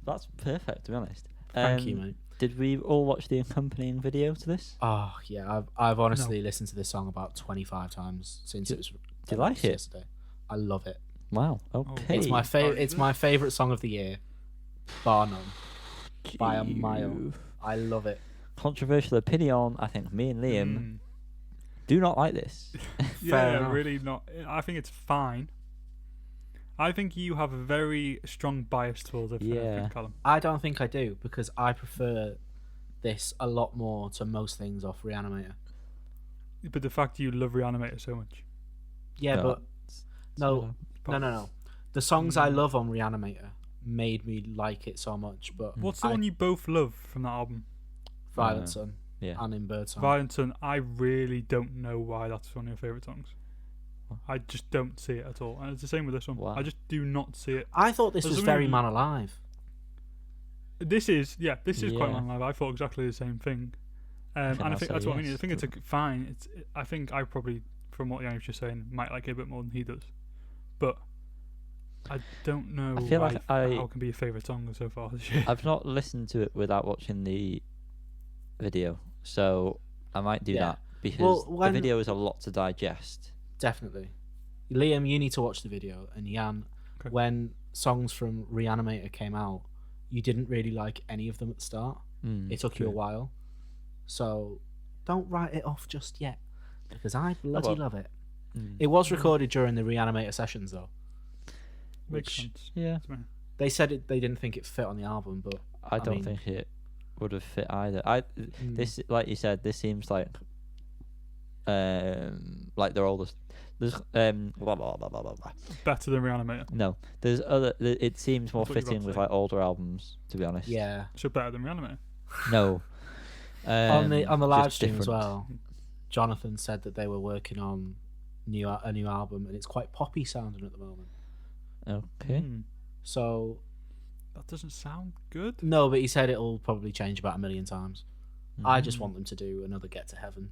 That's perfect, to be honest. Thank you, mate. Did we all watch the accompanying video to this? Oh yeah, I've honestly listened to this song about 25 times since it was. Do you like released it? Yesterday. I love it. Wow. Okay. It's my favorite. Sorry, It's my favorite song of the year, bar none, by a mile. Phew. I love it. Controversial opinion. I think me and Liam do not like this. Fair Yeah, enough. really not. I think it's fine. I think you have a very strong bias towards it. Yeah. Callum. I don't think I do, because I prefer this a lot more to most things off Reanimator. But the fact you love Reanimator so much. Yeah, No, but no. The songs I love on Reanimator made me like it so much. But What's the one you both love from that album? Violent Sun Yeah. and In Birdsong. Violent Sun. I really don't know why that's one of your favourite songs. I just don't see it at all. And it's the same with this one. Wow. I just do not see it. I thought this There's was something very with- Man Alive. This is quite Yeah. Man Alive. I thought exactly the same thing. And I I'll think say that's what I mean. I yes think it's to- fine. I think I probably, from what Yanni was just saying, might like it a bit more than he does. But I don't know I feel like how it can be a favourite song so far this year. I've not listened to it without watching the video, so I might do Yeah. that because Well, the when- video is a lot to digest. Definitely. Liam, you need to watch the video. And Jan, Okay. when songs from Reanimator came out, you didn't really like any of them at the start. It took you a true. while. So don't write it off just yet, because I bloody won't. love it. It was recorded during the Reanimator sessions, though. Makes Which- sense. Yeah. to me. They said they didn't think it fit on the album, but I don't mean- think it would have fit either. Mm. This, like you said, this seems like they're all just there's blah, blah, blah, blah, blah, blah. Better than Reanimator. No, there's other. It seems more That's what you got fitting to with say. like older albums, to be honest. yeah. So better than Reanimator. No. On the just live stream as different. well, Jonathan said that they were working on a new album, and it's quite poppy sounding at the moment. Okay. So That doesn't sound good. no, but he said it'll probably change about 1 million times. I just Mm. want them to do another Get to Heaven.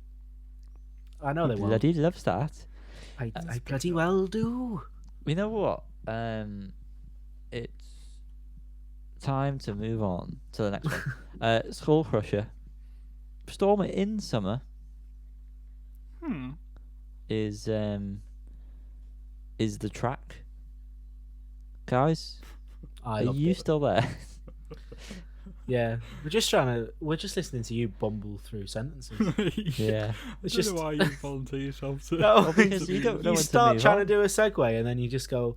I know they will. Bloody loves that. I bloody well do. You know what? It's time to move on to the next one. Skull Crusher. Storm in Summer is the track. Guys, I are loved you it. still there? Yeah, we're just listening to you bumble through sentences. Yeah. It's It's just just- why you volunteer yourself to. No, Well, because you don't know you when to start move trying on. to do a segue and then you just go,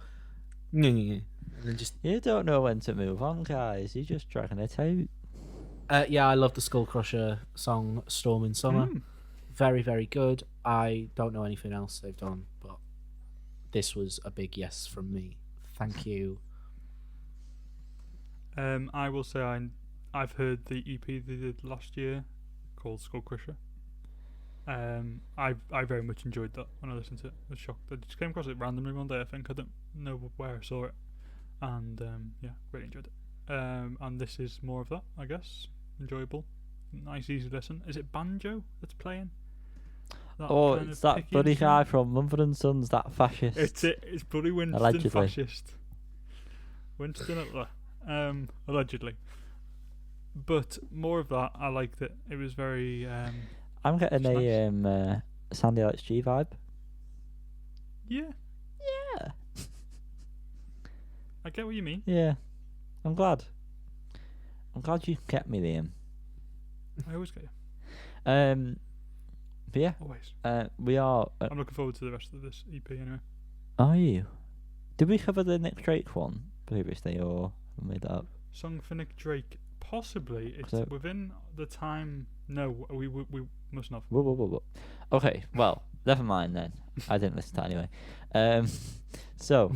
and then just. You don't know when to move on, guys. You're just dragging it out. Yeah, I love the Skull Crusher song "Storm in Summer." Very, very good. I don't know anything else they've done, but this was a big yes from me. Thank you. I will say I've heard the EP they did last year called Skull Crusher. I very much enjoyed that when I listened to it. I was shocked. I just came across it randomly one day. I think I don't know where I saw it, and yeah, really enjoyed it. And this is more of that, I guess. Enjoyable, nice, easy listen. Is it banjo that's playing? Oh, kind it's of that picky bloody guy instrument? from Mumford & Sons, that fascist. It's bloody Winston Allegedly. fascist. Winston allegedly. But more of that. I liked it. It was very I'm getting It's a Sandy Alex G vibe. yeah. Yeah. I get what you mean. Yeah. I'm glad. I'm glad you kept me, Liam. I always get you. But yeah, Always. we are. I'm looking forward to the rest of this EP anyway. Are you? Did we cover the Nick Drake one previously, or have we made that up? Song for Nick Drake. Possibly. It's So- within the time. No, we mustn't have. Whoa, whoa, whoa, whoa. Okay, well, never mind then. I didn't listen to that anyway. So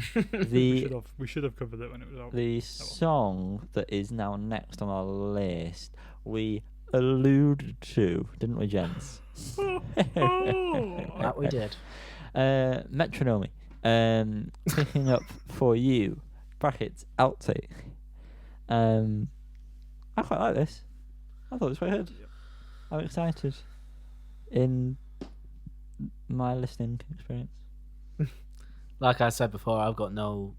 We should have covered it when it was out. the song that is now next on our list, we alluded to, didn't we, gents? That we did. Metronome. Picking up for you. Brackets outtake. I quite like this. I thought it was quite good. I'm excited in my listening experience. Like I said before, I've got no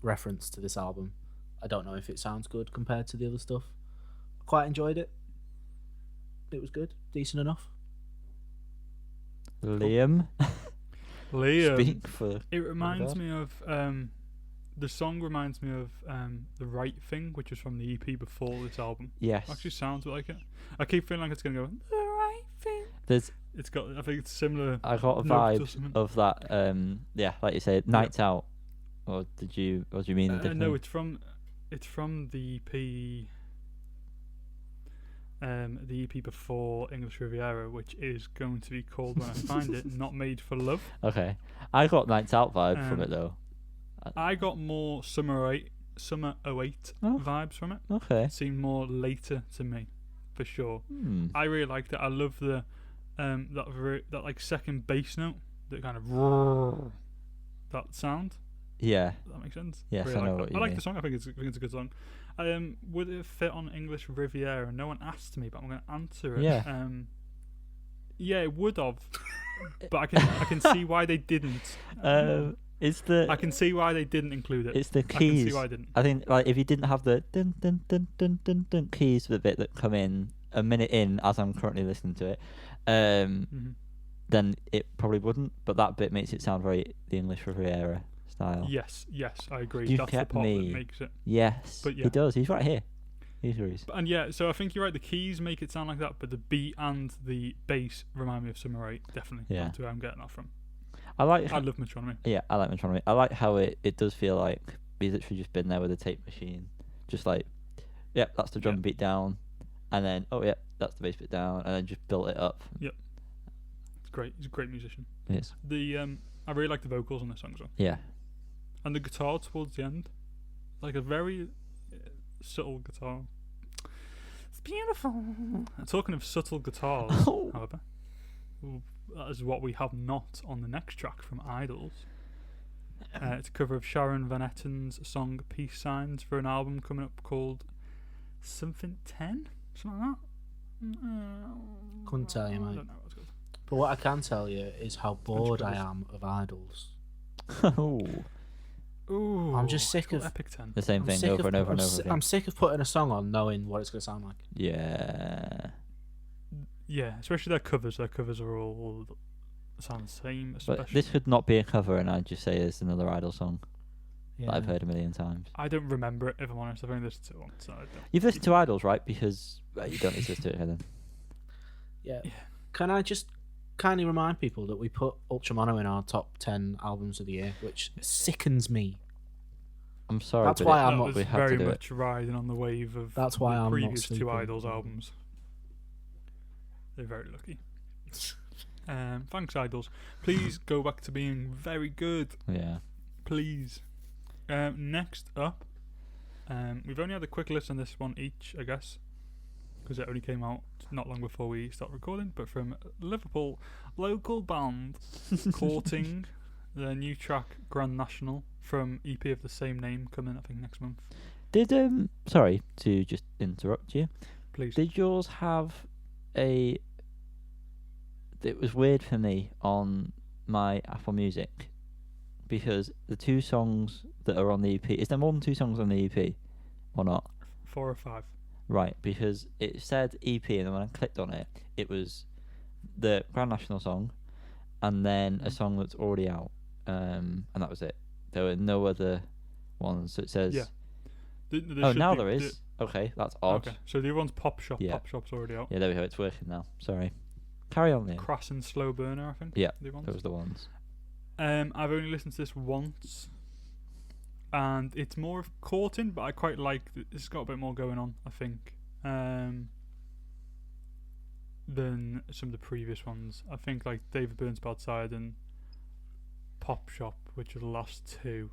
reference to this album. I don't know if it sounds good compared to the other stuff. Quite enjoyed it. It was good, decent enough. Liam, Liam. speak for. It reminds God. me of the song reminds me of The Right Thing, which was from the EP before this album. Yes. Actually sounds like it. I keep feeling like it's gonna go The Right Thing. There's. It's got. I think it's similar. I got a notes or vibe something. of that. Yeah, like you said, Nights Out. Or did you? Or do you mean a different? No, it's from the EP. The EP before English Riviera, which is going to be called when I find it, Not Made for Love. Okay, I got Nights Out vibe from it though. I got more Summer 08 Oh. vibes from it. Okay. It seemed more later to me, for sure. Hmm. I really liked it. I love the that like second bass note, that kind of that sound. Yeah. Does that make sense? Yes, Really I know like what that. you I like mean. the song. I think it's a good song. Would it fit on English Riviera? No one asked me, but I'm going to answer it. Yeah. Yeah, it would have, but I can see why they didn't. It's the. I can see why they didn't include it. It's the I can keys. see why I didn't. I think like if you didn't have the dun dun dun dun dun dun keys for the bit that come in a minute in as I'm currently listening to it, then it probably wouldn't. But that bit makes it sound very the English Riviera style. Yes, I agree. You That's the kept part me. that makes it. Yes, But yeah. he does. He's right here. He agrees. And yeah, so I think you're right. The keys make it sound like that, but the beat and the bass remind me of Summer 08. Definitely. Yeah. That's where I'm getting that from. I like. I love Metronomy. Yeah, I like Metronomy. I like how it does feel like he's literally just been there with a tape machine, just like, yep, that's the drum beat down, and then that's the bass bit down, and then just built it up. Yep, it's great. He's a great musician. Yes. I really like the vocals on this song as well. Yeah. And the guitar towards the end, like a very subtle guitar. It's beautiful. And talking of subtle guitars, however, that is what we have not on the next track from Idols. It's a cover of Sharon Van Etten's song Peace Signs for an album coming up called Something 10? Something like that? Couldn't tell you, I mate. don't know what it's called. But what I can tell you is how bored I am of Idols. Ooh, I'm just sick it's called of Epic 10. The same I'm thing sick over of- and over I'm and over si- again. I'm sick of putting a song on knowing what it's going to sound like. Yeah. Yeah, especially their covers. Their covers are all sound the same. Especially, But this could not be a cover, and I'd just say it's another Idol song that I've Yeah. heard a million times. I don't remember it, if I'm honest. I've only listened to it once. So I don't. You've listened to Idols, right? Because you don't need to listen to it here then. Yeah. Yeah. Can I just kindly remind people that we put Ultramono in our top 10 albums of the year, which sickens me. I'm sorry, That's but why it- I'm that not- was we have very to do much riding on the wave of That's why the I'm not previous two sleeping. Idols albums. They're very lucky. Thanks, Idols. Please go back to being very good. it. Yeah. Please. Next up, we've only had a quick listen on this one each, I guess, because it only came out not long before we started recording. But from Liverpool, local band Courting, their new track Grand National from EP of the same name coming, I think, next month. Did sorry to just interrupt you. Please. Did yours have a? It was weird for me on my Apple Music because the two songs that are on the EP, is there more than two songs on the EP or not? 4 or 5. Right, because it said EP, and then when I clicked on it, it was the Grand National song, and then a song that's already out, and that was it. There were no other ones. So it says, Yeah. now there is. Okay, that's odd. Okay, so the other one's Pop Shop. Yeah. Pop Shop's already out. Yeah, there we go. It's working now. Sorry. Carry on, Liam. Crass and Slow Burner, I think. Yeah, the ones. those are the ones. I've only listened to this once, and it's more of Courting, but I quite like. It's got a bit more going on, I think, than some of the previous ones. I think like David Byrne's Bad Side and Pop Shop, which are the last two,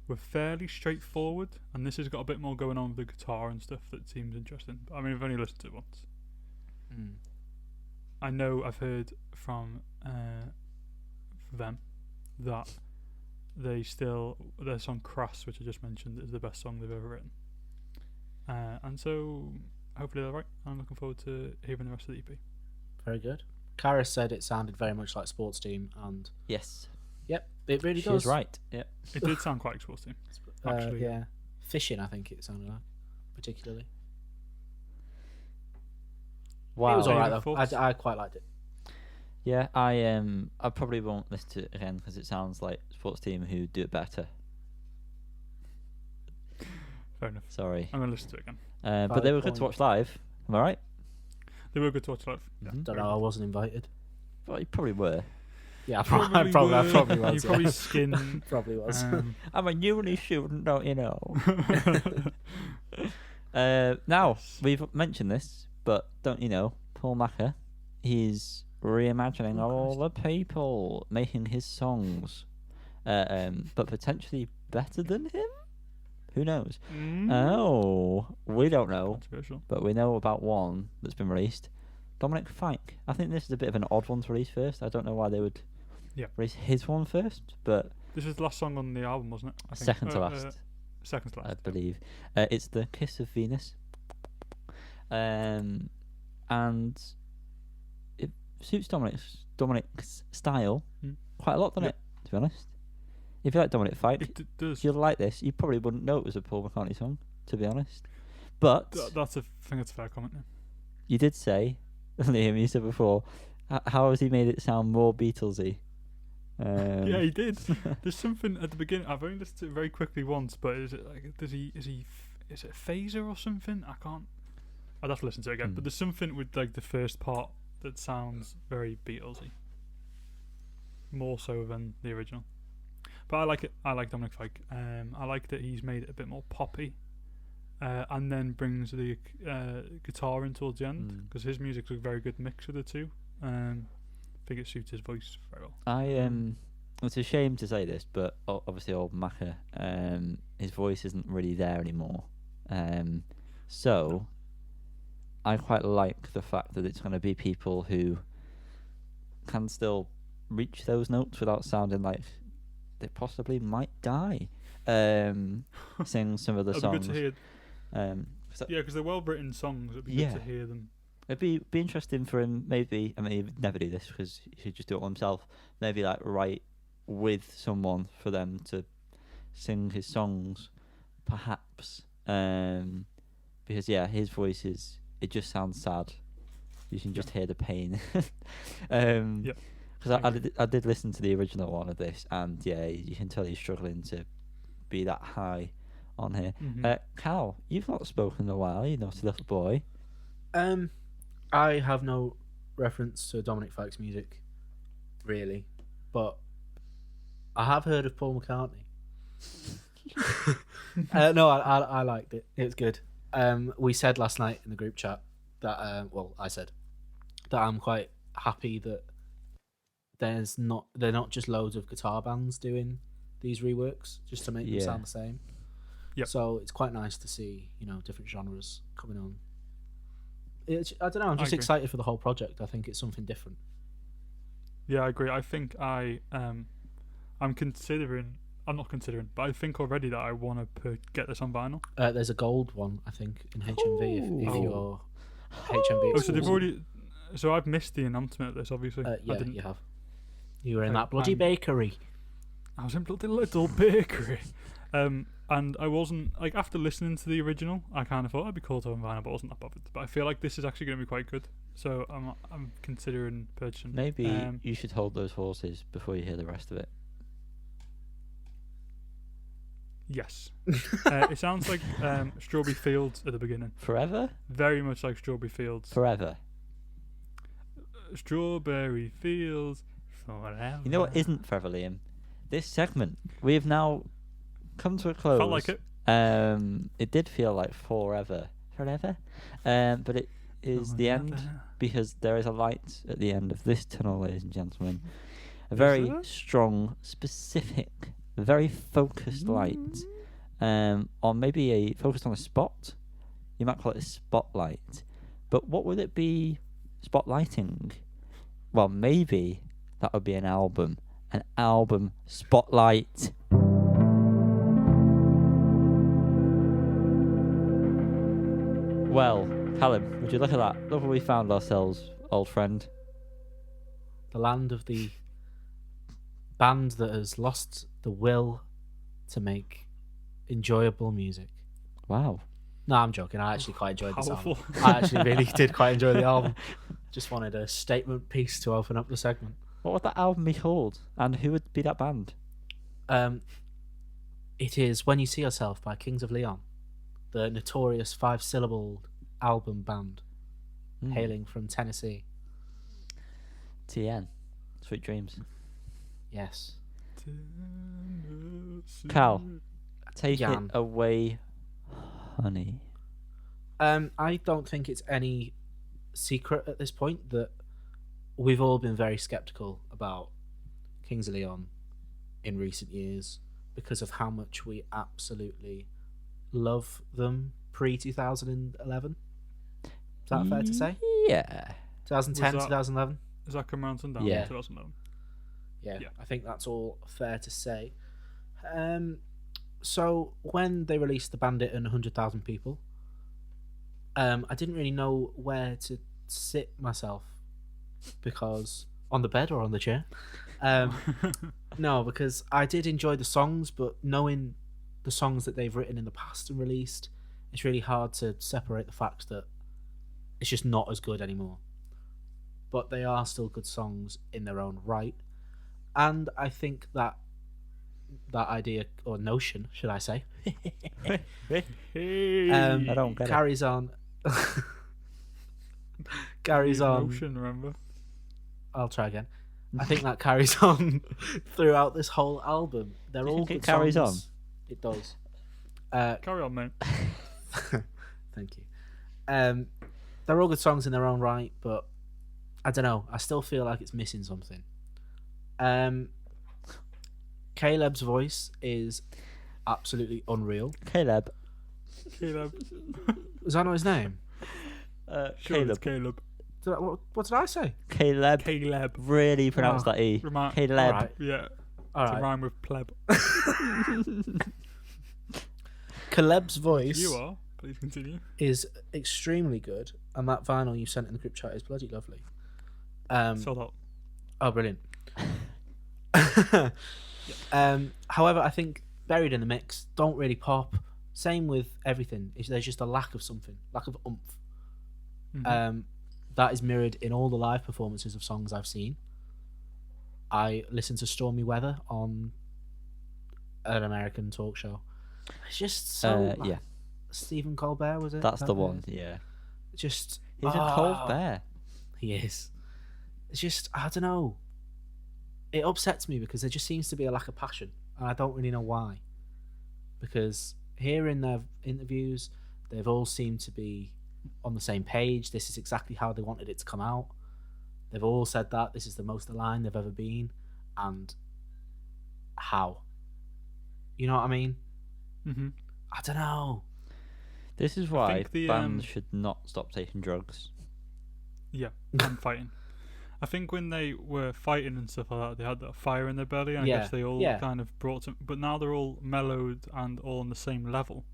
were fairly straightforward, and this has got a bit more going on with the guitar and stuff that seems interesting. But, I mean, I've only listened to it once. I know I've heard from them that their song Crass, which I just mentioned, is the best song they've ever written. And so hopefully they're right. I'm looking forward to hearing the rest of the EP. Very good. Karis said it sounded very much like Sports Team, and Yes. yep, it really She does. was right. Yeah. It did sound quite exposed to me. Actually. Yeah. Fishing, I think it sounded like, particularly. Wow. It was alright Favourite though. thoughts? I quite liked it. Yeah, I probably won't listen to it again because it sounds like Sports Team who do it better. Fair enough. Sorry. I'm going to listen to it again. But they were good point. to watch live. Am I right? They were good to watch live. Yeah, Mhm. Don't very know. I good. wasn't invited. Well, you probably were. Yeah, I Probably probably were. was. You probably yeah. skinned. Probably was. I'm a uni student, don't you know? Now, we've mentioned this, but don't you know, Paul Macker, he's reimagining Oh, all the people making his songs, but potentially better than him? Who knows? Oh, we don't know, Controversial. but we know about one that's been released. Dominic Fike. I think this is a bit of an odd one to release first. I don't know why they would release his one first, but This was the last song on the album, wasn't it? I think. second to last. Second to last. I believe. It's the Kiss of Venus. And it suits Dominic's style quite a lot, doesn't Yeah. it? To be honest. If you like Dominic Fike, It does. if you like this, you probably wouldn't know it was a Paul McCartney song, to be honest. But That's a thing. That's a fair comment. Yeah. you did say, Liam, you said before, how has he made it sound more Beatlesy? Yeah, he did. There's something at the beginning. I've only listened to it very quickly once, but is it like is it phaser or something? I can't. I'd have to listen to it again. But there's something with like the first part that sounds very Beatlesy. more so than the original. But I like it. I like Dominic Fike. I like that he's made it a bit more poppy, and then brings the guitar in towards the end, because his music's a very good mix of the two. I think it suits his voice very well. It's a shame to say this, but obviously old Macca, his voice isn't really there anymore. So I quite like the fact that it's going to be people who can still reach those notes without sounding like they possibly might die. Sing some of the songs. It'd be good to hear. Because they're well-written songs. It'd be good to hear them. It'd be interesting for him, maybe. I mean, he would never do this because he should just do it himself. Maybe like write with someone for them to sing his songs, perhaps. Because his voice it just sounds sad. You can just hear the pain. Because I did listen to the original one of this, and you can tell he's struggling to be that high on here. Cal, you've not spoken in a while, you naughty little boy. I have no reference to Dominic Fike's music, really, but I have heard of Paul McCartney. No, I liked it. It was good. We said last night in the group chat that, I said that I'm quite happy that they're not just loads of guitar bands doing these reworks just to make them sound the same. Yep. So it's quite nice to see, different genres coming on. I don't know. I'm just excited for the whole project. I think it's something different. Yeah, I agree. I think I'm not considering, but I think already that I want to get this on vinyl. There's a gold one, I think, in HMV. If you're HMV. So they've already. So I've missed the announcement of this, obviously. You have. You were in that bloody bakery. I was in bloody little bakery. And I wasn't, after listening to the original, I kind of thought it'd be cool to have vinyl, but I wasn't that bothered. But I feel like this is actually going to be quite good. So I'm considering purchasing. Maybe you should hold those horses before you hear the rest of it. Yes. It sounds like Strawberry Fields at the beginning. Forever? Very much like Strawberry Fields. Forever. Strawberry Fields forever. You know what isn't forever, Liam? This segment. We have now come to a close. Felt like it. It did feel like forever. But it is the end, because there is a light at the end of this tunnel, ladies and gentlemen. A very strong, specific, very focused light. Or maybe focused on a spot. You might call it a spotlight. But what would it be spotlighting? Well, maybe that would be an album. An album spotlight. Well, Callum, would you look at that? Look where we found ourselves, old friend. The land of the band that has lost the will to make enjoyable music. Wow. No, I'm joking. I actually quite enjoyed this album. Powerful. I actually really did quite enjoy the album. Just wanted a statement piece to open up the segment. What would that album be called? And who would be that band? It is When You See Yourself by Kings of Leon, the notorious 5-syllable album band hailing from Tennessee. TN. Sweet Dreams. Yes. Cal, take Jan. it away, honey. I don't think it's any secret at this point that we've all been very skeptical about Kings of Leon in recent years because of how much we absolutely love them pre-2011. Is that fair to say? Yeah. 2010, 2011? Is that come around sundown? Yeah. 2011. Yeah, I think that's all fair to say. So when they released The Bandit and 100,000 People, I didn't really know where to sit myself, because on the bed or on the chair. No, because I did enjoy the songs, but knowing the songs that they've written in the past and released, it's really hard to separate the fact that it's just not as good anymore. But they are still good songs in their own right. And I think that idea, or notion, should I say, I don't get carries on. Carries on. Notion, remember? I'll try again. I think that carries on throughout this whole album. They're Do you all think it good carries songs. It does. Carry on, mate. Thank you. They're all good songs in their own right, but I don't know. I still feel like it's missing something. Caleb's voice is absolutely unreal. Caleb. Caleb. Was that not his name? Sure, it's Caleb. What did I say? Caleb. Caleb. Really pronounce that E. Caleb. Alright. Yeah. All To right. rhyme with pleb. Caleb's voice You are. Please continue. is extremely good, and that vinyl you sent in the group chat is bloody lovely. Sold out. Oh, brilliant. However, I think buried in the mix don't really pop. Same with everything. There's just a lack of something, lack of oomph. Mhm. That is mirrored in all the live performances of songs I've seen. I listened to Stormy Weather on an American talk show. It's just so Yeah, Stephen Colbert, was it? that's That the guy? one. Yeah. Just He's a cold bear. He is. It's just, I don't know. It upsets me because there just seems to be a lack of passion, and I don't really know why. Because here in their interviews, they've all seemed to be on the same page. This is exactly how they wanted it to come out. They've all said that this is the most aligned they've ever been, and how? You know what I mean? Mm-hmm. I don't know. This is why think the, bands should not stop taking drugs. Yeah, and fighting. I think when they were fighting and stuff like that, they had that fire in their belly, and I Yeah, guess they all yeah. kind of brought some. But now they're all mellowed and all on the same level.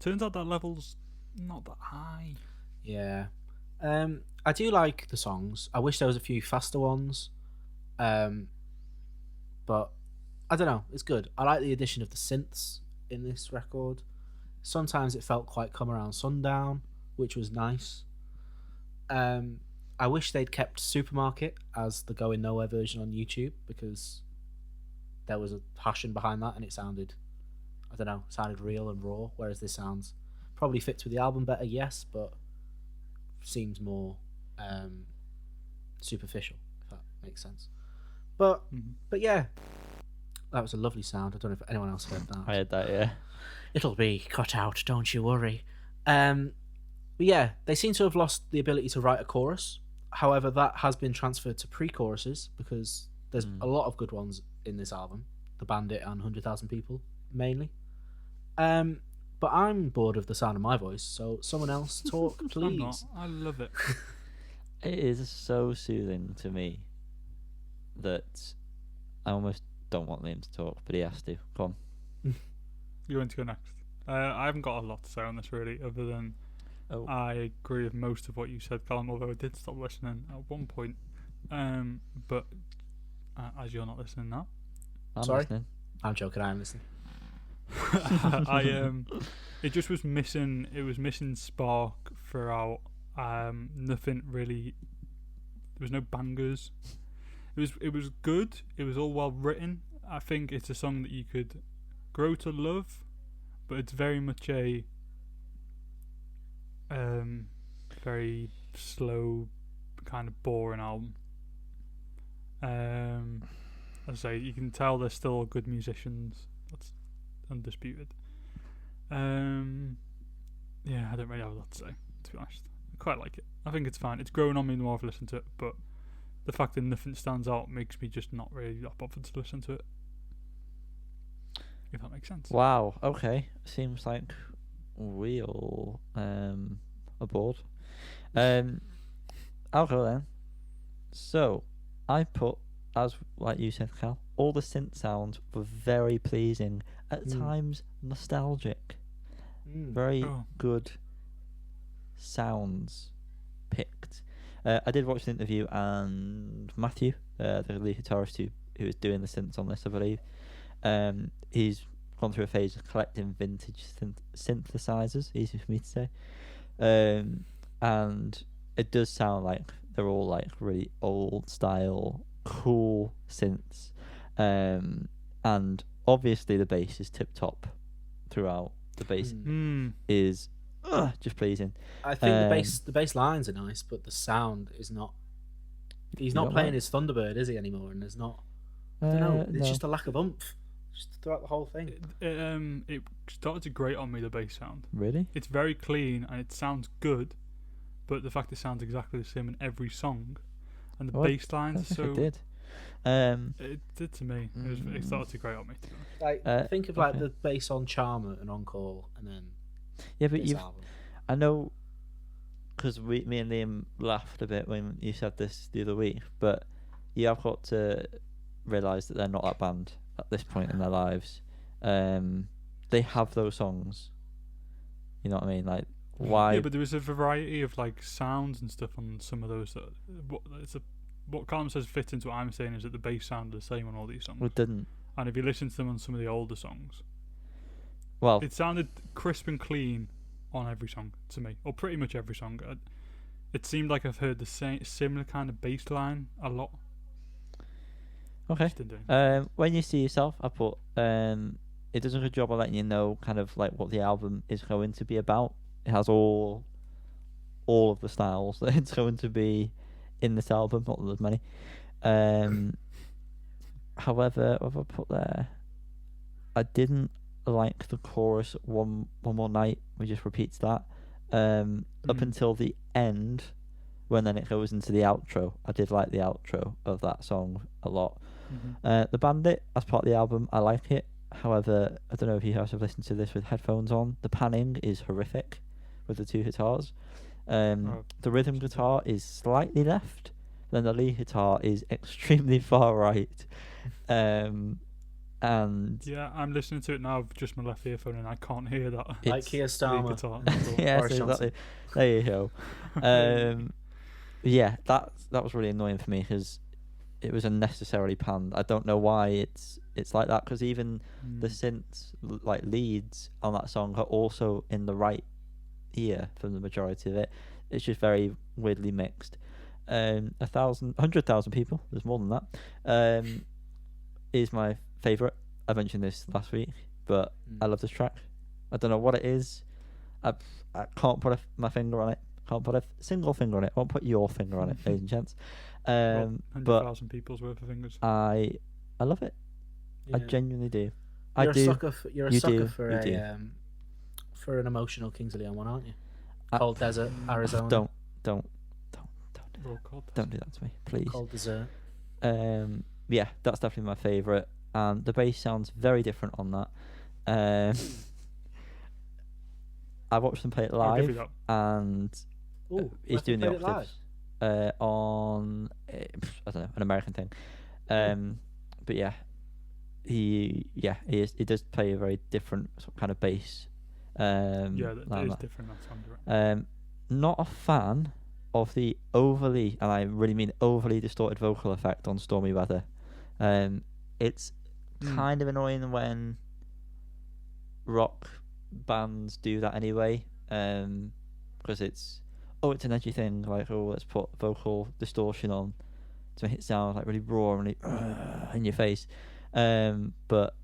Turns out that level's not that high. Yeah. I do like the songs. I wish there was a few faster ones. But I don't know. It's good. I like the addition of the synths in this record. Sometimes it felt quite Come Around Sundown, which was nice. I wish they'd kept Supermarket as the Going Nowhere version on YouTube, because there was a passion behind that and it sounded, I don't know, sounded real and raw, whereas this sounds probably fits with the album better, yes, but seems more superficial, if that makes sense. But yeah, that was a lovely sound. I don't know if anyone else heard that. I heard that, yeah. It'll be cut out, don't you worry. But yeah, they seem to have lost the ability to write a chorus. However, that has been transferred to pre-choruses, because there's a lot of good ones in this album. The Bandit and 100,000 People, mainly. But I'm bored of the sound of my voice, so someone else talk, I'm please. not. I love it. It is so soothing to me that I almost don't want Liam to talk, but he has to. Come on. You want to go next? I haven't got a lot to say on this really, other than Oh. I agree with most of what you said, Callum, although I did stop listening at one point. But as you're not listening now, I'm Sorry? listening. I'm joking, I am listening. it just was missing. It was missing spark throughout. Nothing really. There was no bangers. It was good. It was all well written. I think it's a song that you could grow to love, but it's very much a very slow, kind of boring album. As I say, you can tell they're still good musicians. That's undisputed. Yeah, I don't really have a lot to say, to be honest. I quite like it. I think it's fine. It's grown on me the more I've listened to it, but the fact that nothing stands out makes me just not really that bothered to listen to it. If that makes sense. Wow, okay. Seems like we all are bored. I'll go then. So, I put, as like you said, Cal, all the synth sounds were very pleasing, at times nostalgic. Very good sounds picked. I did watch the interview, and Matthew, the lead guitarist who was doing the synths on this, I believe, he's gone through a phase of collecting vintage synthesizers, easy for me to say, and it does sound like they're all like really old style, cool synths, and obviously the bass is tip top throughout. The bass is just pleasing. I think the bass lines are nice, but the sound is not He's You not don't playing like? his Thunderbird, is he, anymore? And there's not. I don't know. It's No. just a lack of oomph just throughout the whole thing. It started to grate on me, the bass sound. Really? It's very clean and it sounds good, but the fact it sounds exactly the same in every song, and the Oh, I bass I lines don't are think so. it did. It did to me. It started to grate on me. To be honest. Like, think of like okay. the bass on Charmer and On Call, and then Yeah, but this album. I know, because me and Liam laughed a bit when you said this the other week, but you have got to realise that they're not that band at this point in their lives. They have those songs. You know what I mean? Like, why? Yeah, but there was a variety of like sounds and stuff on some of those. What Callum says fits into what I'm saying is that the bass sounded the same on all these songs. It didn't. And if you listen to them on some of the older songs, Well, it sounded crisp and clean on every song to me, or pretty much every song. It seemed like I've heard the same similar kind of bass line a lot. okay. Just didn't do anything. When you see yourself, I put it does a good job of letting you know kind of like what the album is going to be about. It has all of the styles that it's going to be in this album, not that there's many. However, what have I put there? I didn't like the chorus one more night, which just repeats that. Up until the end, when then it goes into the outro. I did like the outro of that song a lot. The Bandit, as part of the album, I like it. However, I don't know if you guys have listened to this with headphones on. The panning is horrific with the two guitars. The rhythm guitar is slightly left, then the lead guitar is extremely far right. And Yeah, I'm listening to it now with just my left earphone and I can't hear that. Like Keir lead Starmer. guitar at all. yeah, Boris so Johnson. exactly. There you go. Yeah, that was really annoying for me because it was unnecessarily panned. I don't know why it's like that, because even the synths like leads on that song are also in the right ear for the majority of it. It's just very weirdly mixed. 100,000 people, there's more than that, is my favourite. I mentioned this last week, but I love this track. I don't know what it is. I can't put my finger on it. Can't put a single finger on it. I won't put your finger on it, ladies and gents. Well, But 100,000 people's worth of fingers. I love it. I Yeah. genuinely do. You're I a do. sucker for, you're a You sucker do. for You a do. for an emotional Kings of Leon one, aren't you? I- Cold Desert, Arizona. Don't do Roll call. don't do that to me, please. Cold Desert. Yeah, that's definitely my favourite, and the bass sounds very different on that. I watched them play it I'll give you live, that. and Ooh, he's where doing they the played it live? octaves on I don't know, an American thing. But yeah, he does play a very different sort of kind of bass. Yeah, line that is that. different. That sounds right. Not a fan of the overly, and I really mean overly distorted vocal effect on Stormy Weather. It's kind of annoying when rock bands do that anyway, because it's an edgy thing, like, let's put vocal distortion on to make it sound like really raw and really in your face. But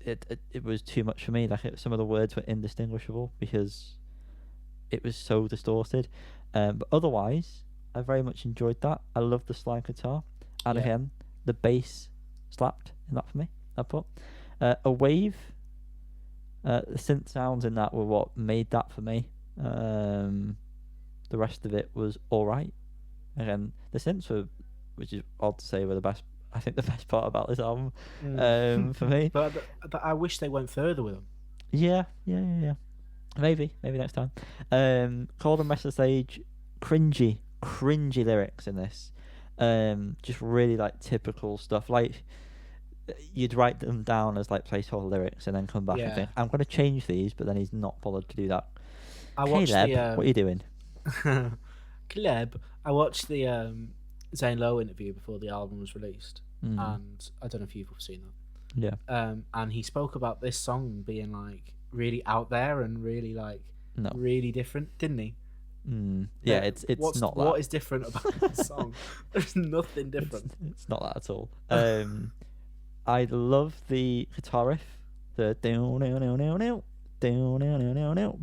it was too much for me. Like, some of the words were indistinguishable because it was so distorted. But otherwise, I very much enjoyed that. I love the slide guitar, and Yeah. again, the bass slapped in that for me. I put a wave. The synth sounds in that were what made that for me. The rest of it was all right. Again, the synths were, which is odd to say, were the best. I think the best part about this album, for me. But I wish they went further with them. Yeah. Maybe next time. Cold and Restless Age, cringy lyrics in this. Just really like typical stuff. Like, you'd write them down as like placeholder lyrics and then come back and Yeah. think, I'm going to change these, but then he's not bothered to do that. I watched Caleb, what are you doing? Caleb, I watched the Zane Lowe interview before the album was released, Mm. and I don't know if you've seen that. Yeah. And he spoke about this song being like really out there and really like No. really different, didn't he? Yeah, it's not that. What is different about this song? There's nothing different. It's not that at all. I love the guitar riff, the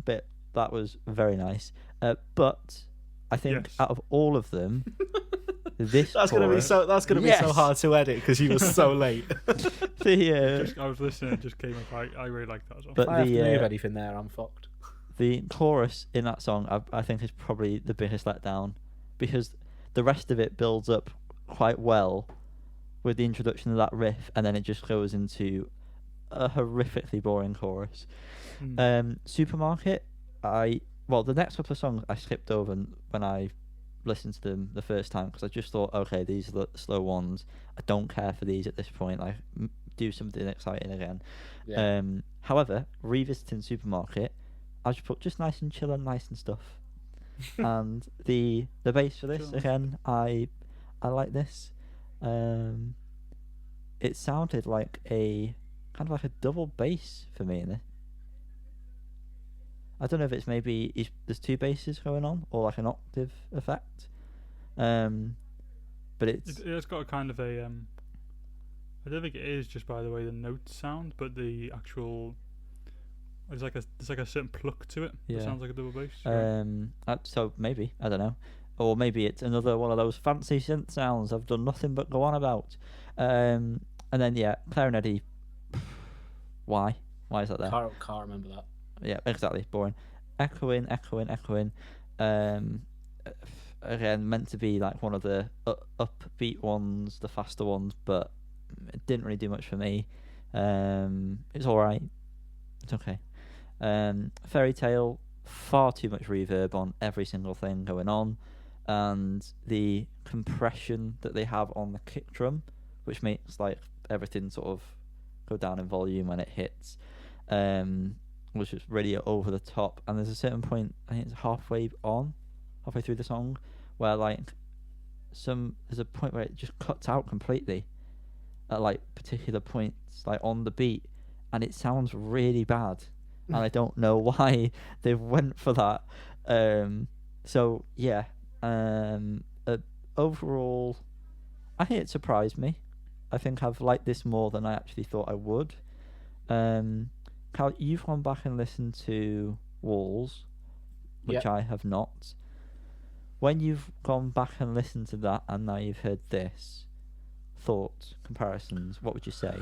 bit. That was very nice. But I think Yes. out of all of them, this That's gonna be chorus- so. That's gonna be so Yes! hard to edit because you were so late. I was listening. It just came up. I really like that as well. But If I have to move the anything there, I'm fucked. the chorus in that song, I think, is probably the biggest letdown, because the rest of it builds up quite well with the introduction of that riff, and then it just goes into a horrifically boring chorus. Supermarket, the next couple of songs I skipped over when I listened to them the first time, because I just thought, okay, these are the slow ones. I don't care for these at this point. Like, do something exciting again. Yeah. However, revisiting Supermarket, I just put just nice and chill and nice and stuff. And the bass for this Chill. again, I like this. It sounded like a kind of like a double bass for me in this. I don't know if it's maybe there's two basses going on, or like an octave effect. But It's got a kind of a I don't think it is just by the way the notes sound, but the actual there's like a certain pluck to it. Yeah. It sounds like a double bass. So maybe, I don't know, or maybe it's another one of those fancy synth sounds I've done nothing but go on about. And then clarinet. Why is that there? Can't remember that. Yeah, exactly. Boring. Echoing. Again, meant to be like one of the upbeat ones, the faster ones, but it didn't really do much for me. It's alright. It's okay. Fairy Tale, far too much reverb on every single thing going on, and the compression that they have on the kick drum, which makes like everything sort of go down in volume when it hits, which is really over the top. And there's a certain point, I think it's halfway through the song, where like there's a point where it just cuts out completely at like particular points like on the beat, and it sounds really bad. And I don't know why they went for that. Overall, I think it surprised me. I think I've liked this more than I actually thought I would. Cal, you've gone back and listened to Walls, which Yep. I have not. When you've gone back and listened to that, and now you've heard this, thoughts, comparisons, what would you say?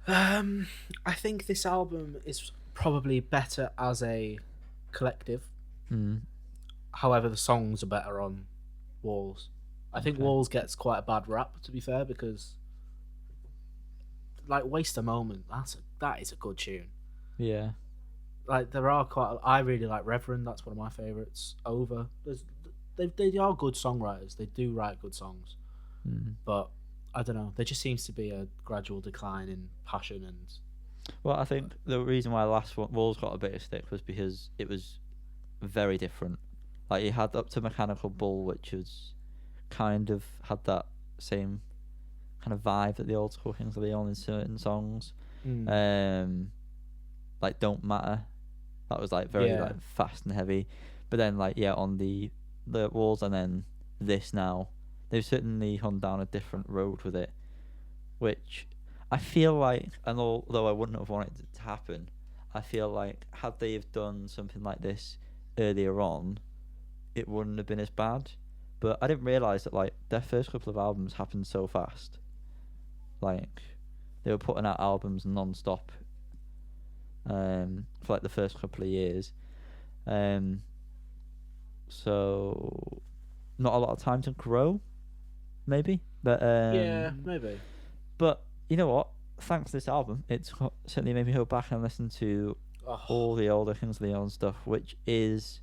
I think this album is probably better as a collective. However, the songs are better on Walls. I think Okay. Walls gets quite a bad rap, to be fair, because like Waste a Moment, that is a good tune. Yeah. Like there are I really like Reverend. That's one of my favorites. Over, they are good songwriters. They do write good songs, but I don't know. There just seems to be a gradual decline in passion and. Well, I think the reason why last one Walls got a bit of stick was because it was very different. Like, you had Up to Mechanical Bull, which was kind of had that same kind of vibe that the old school Kings of Leon in certain songs. Like Don't Matter, that was like very like fast and heavy. But then on the Walls, and then this now, they've certainly gone down a different road with it, which I feel like, and although I wouldn't have wanted it to happen, I feel like had they have done something like this earlier on, it wouldn't have been as bad. But I didn't realise that like their first couple of albums happened so fast. Like, they were putting out albums non-stop for like the first couple of years. So not a lot of time to grow, maybe. But Maybe. But you know what? Thanks to this album, it's certainly made me go back and listen to all the older Kings of Leon stuff, which it's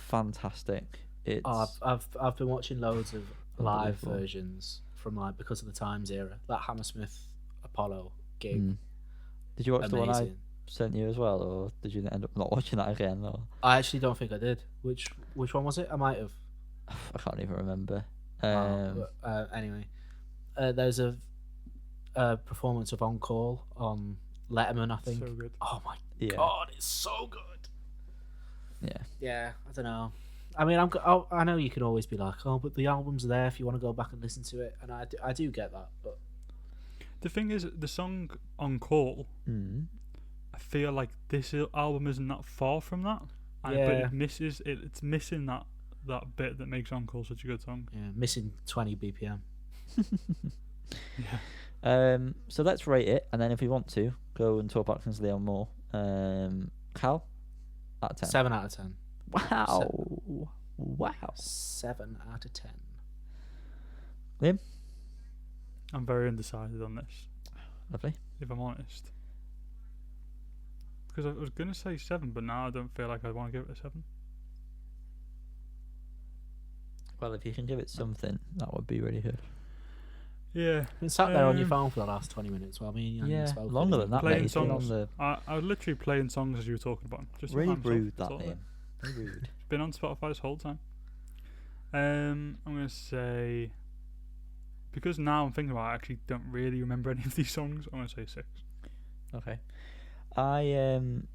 fantastic. It's I've been watching loads of live Unbelievable. versions from like Because of the Times era, that Hammersmith Apollo gig. Did you watch the one I Amazing. sent you as well, or did you end up not watching that again? Or I actually don't think I did. Which one was it? I might have. I can't even remember. Anyway, there's a performance of On Call on Letterman, I think. So good. Oh my Yeah. god, it's so good. Yeah. Yeah, I don't know. I mean, I know you can always be like, oh, but the album's there if you want to go back and listen to it, and I do get that, but The thing is, the song On Call, I feel like this album isn't that far from that. But Yeah. it's missing that that bit that makes Encore such a good song. Yeah, missing 20 BPM. Yeah. So let's rate it, and then if we want to, go and talk about Kingsley on more. Cal, out of 10. 7 out of 10. Wow. Wow. 7 out of 10. Liam? I'm very undecided on this, Lovely. if I'm honest. Because I was going to say 7, but now I don't feel like I want to give it a 7. Well, if you can give it something, that would be really good. Yeah. You've been sat there on your phone for the last 20 minutes while me and Yanni Yeah, spoke. longer than that, Playing mate. It's been songs. on the I was literally playing songs as you were talking about 'em, just really by myself, rude, that's that all. Liam. Very rude. It's been on Spotify this whole time. I'm going to say... Because now I'm thinking about it, I actually don't really remember any of these songs. I'm going to say 6. Okay. I'm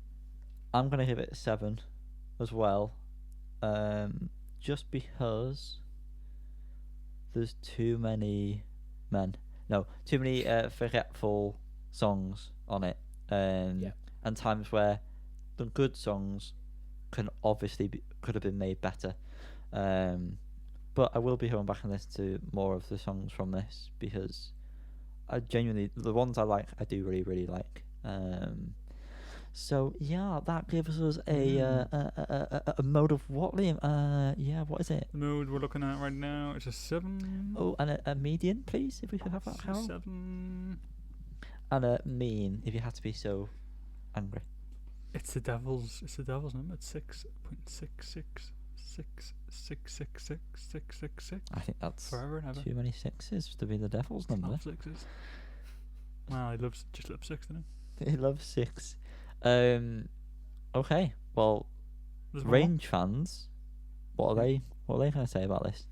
gonna give it a 7 as well. Just because there's too many too many forgetful songs on it. And times where the good songs could have been made better. But I will be going back and listen to more of the songs from this because I genuinely, the ones I like, I do really, really like. So yeah, that gives us a mode of what, Liam? What is it? The mood we're looking at right now is a 7. Oh, and a median, please, if we could have that, It's a Carol. 7. And a mean, if you had to be so angry. It's the devil's number. It's 6.666666666. I think that's Forever and ever. too many sixes to be the devil's number. Not 6s. Well, he loves 6, doesn't he? He loves 6. Okay, well, There's one more. Range fans, what are they going to say about this?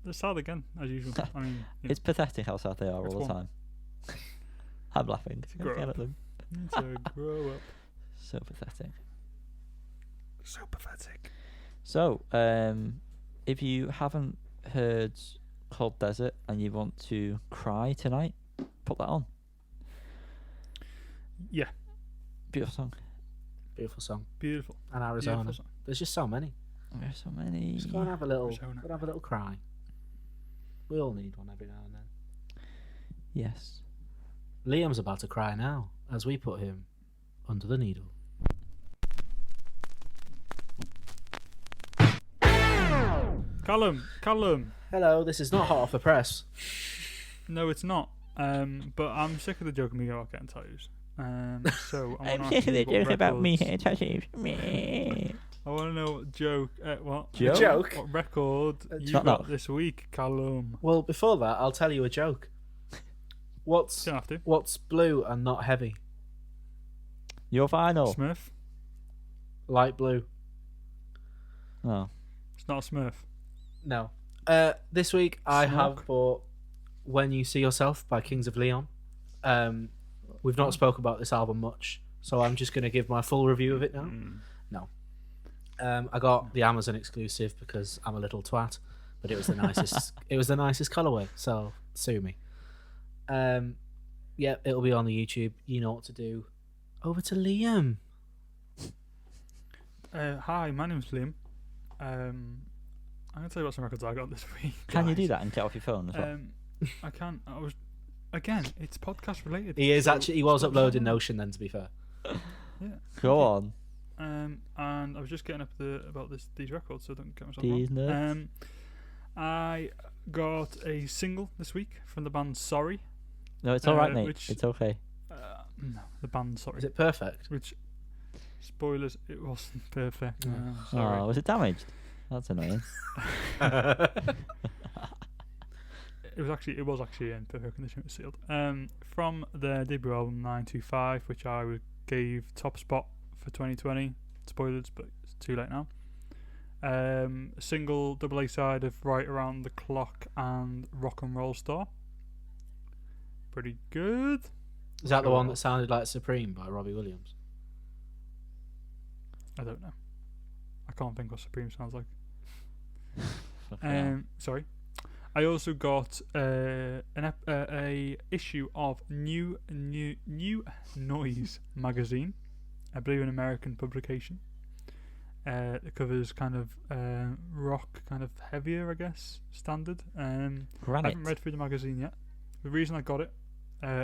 They're sad again, as usual. I mean, It's pathetic how sad they are It's all the one. time. I'm laughing. To grow Looking up. at them. to grow up. So pathetic. So pathetic. So, if you haven't heard Cold Desert and you want to cry tonight, put that on. Yeah, Beautiful song. Beautiful song. beautiful. And Arizona. Beautiful song. There's just so many. There's so many. Just go and have a little, Arizona. go and have a little cry. We all need one every now and then. Yes. Liam's about to cry now as we put him under the needle. Callum. Hello, this is not hot off the press. No, it's not. But I'm sick of the joke of me about getting tattoos. So I I'm want sick of the to joke about me hitting tattoos. I want to know what what Joke? What record you Shut got up. this week, Callum? Well, before that, I'll tell you a joke. What's Don't have to. what's blue and not heavy? Your final. Smurf. Light blue. Oh. It's not a Smurf. No. This week I have Smoke. bought When You See Yourself by Kings of Leon. We've not spoke about this album much, so I'm just going to give my full review of it now. I got the Amazon exclusive because I'm a little twat, but it was the nicest. It was the nicest colorway, so sue me. Yeah, it'll be on the YouTube. You know what to do. Over to Liam. Hi, my name's Liam. I'm gonna tell you what some records I got this week. Can you do guys. that and get off your phone as well? I can. I was again. It's podcast related. He is so actually. He was stop uploading shouting. Notion then. To be fair. Yeah. Go on. And I was just getting up about these records, so don't get myself These wrong. nuts. I got a single this week from the band Sorry. No, it's alright, mate. which- It's okay. No, the band Sorry. Is it perfect? Which, spoilers, it wasn't perfect. No, sorry. Oh, was it damaged? That's annoying. It was actually in perfect condition. It was sealed. From their debut album 925, which I gave top spot for 2020. Spoilers, but it's too late now. A single double A side of Right Around the Clock and Rock and Roll Star. Pretty good. Is that the one that sounded like Supreme by Robbie Williams? I don't know. I can't think what Supreme sounds like. Fucking hell. Sorry. I also got a issue of New Noise magazine, I believe an American publication. It covers kind of rock, kind of heavier, I guess, standard. I Granite. haven't read through the magazine yet. The reason I got it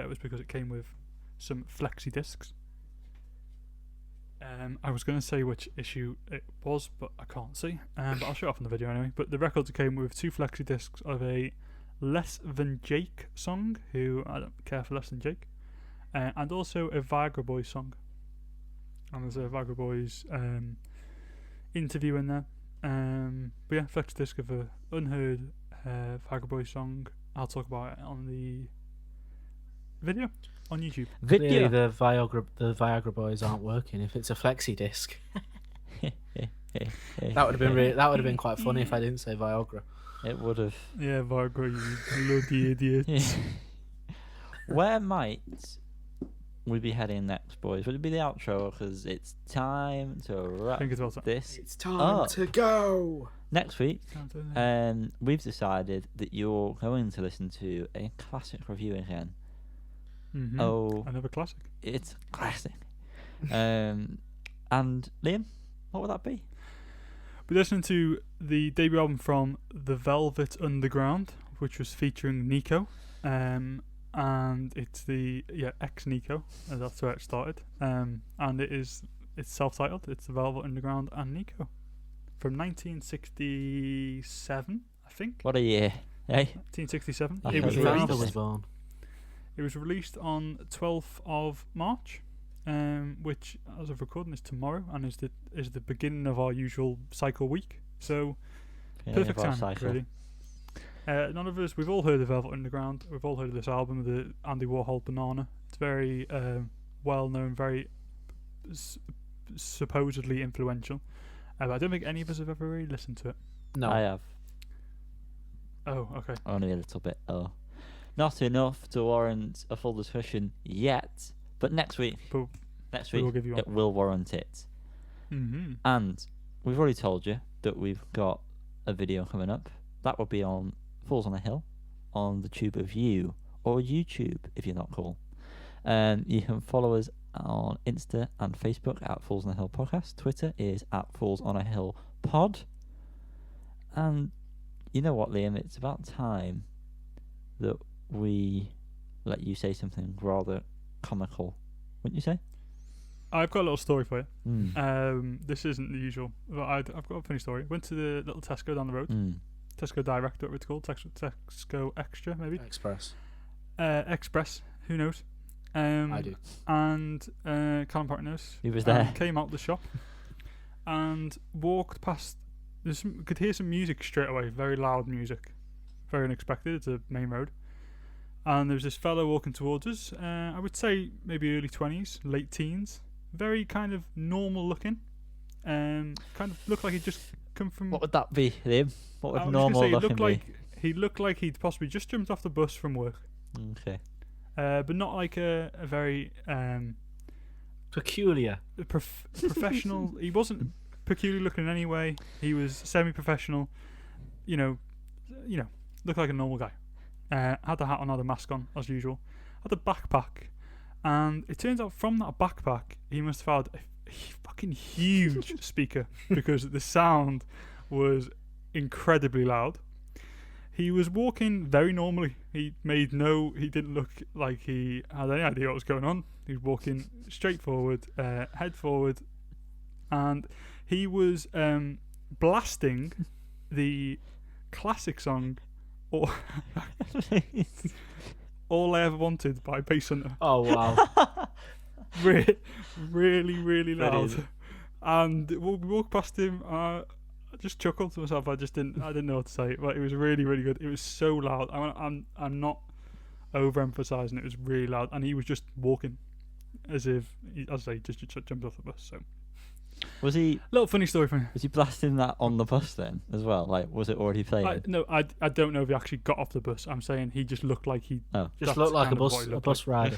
was because it came with some flexi discs. I was going to say which issue it was, but I can't see. But I'll show it off in the video anyway. But the records came with 2 flexi discs of a Less Than Jake song, who I don't care for Less Than Jake, and also a Viagra Boys song. And there's a Viagra Boys interview in there. But yeah, flexi disc of a unheard Viagra Boys song. I'll talk about it on the video on YouTube. Clearly the Viagra Boys aren't working if it's a flexi disc. That would have been that would have been quite funny if I didn't say Viagra. It would have. Yeah, Viagra, you bloody idiot. Yeah. Where might we be heading next, boys? Would it be the outro? Because it's time to I wrap think it's well time. this. It's time up. to go. Next week, we've decided that you're going to listen to a classic review again. Mm-hmm. Oh, Another classic. it's classic. And Liam, what would that be? We're listening to the debut album from The Velvet Underground, which was featuring Nico. And it's the ex Nico, that's where it started. And it's self-titled. It's The Velvet Underground and Nico from 1967, I think. What a year, eh? 1967. I It was heard Rasta released. was born. It was released on 12th of March, which, as of recording, is tomorrow, and is the beginning of our usual cycle week. So perfect of our time, cycle. really. None of us. We've all heard of Velvet Underground. We've all heard of this album, the Andy Warhol Banana. It's very well known, very supposedly influential. But I don't think any of us have ever really listened to it. No. I have. Oh, okay. Only a little bit. Oh, not enough to warrant a full discussion yet. But next week, But next we week, will give you one. it will warrant it. Mm-hmm. And we've already told you that we've got a video coming up. That will be on Falls on a Hill, on the Tube of You, or YouTube if you're not cool. You can follow us on Insta and Facebook at Falls on a Hill Podcast. Twitter is at Falls on a Hill Pod. And you know what, Liam? It's about time that we let you say something rather comical, wouldn't you say? I've got a little story for you. Mm. This isn't the usual, but I've got a funny story. Went to the little Tesco down the road. Mm. Tesco Direct, what it's called. Tesco Extra, maybe. Express. Express, who knows? I do. And Callum Parton knows. He was there. Came out the shop and walked past. Could hear some music straight away, very loud music, very unexpected. It's a main road. And there was this fellow walking towards us. I would say maybe early 20s, late teens. Very kind of normal looking. Kind of looked like he'd just come from. What would that be, Liam? What I would was gonna normal say, looking be? he looked like he'd possibly just jumped off the bus from work. Okay. But not like a very Peculiar. professional. He wasn't peculiar looking in any way. He was semi-professional. You know, looked like a normal guy. Had the hat on, had a mask on as usual. Had a backpack, and it turns out from that backpack he must have had a fucking huge speaker because the sound was incredibly loud. He was walking very normally. He didn't look like he had any idea what was going on. He was walking straight forward, head forward, and he was blasting the classic song All I Ever Wanted by Bass Hunter. Oh wow. Really, really loud. Brilliant. And we walked past him. I just chuckled to myself. I didn't know what to say. But it was really, really good. It was so loud. I'm not overemphasizing. It was really loud, and he was just walking as if, as I say, just jumped off the bus. So, Was he little funny story for me. blasting that on the bus then as well? Like, was it already playing? No, I don't know if he actually got off the bus. I'm saying he just looked like he. Oh. Just that's looked like kind a of what he bus looked rider.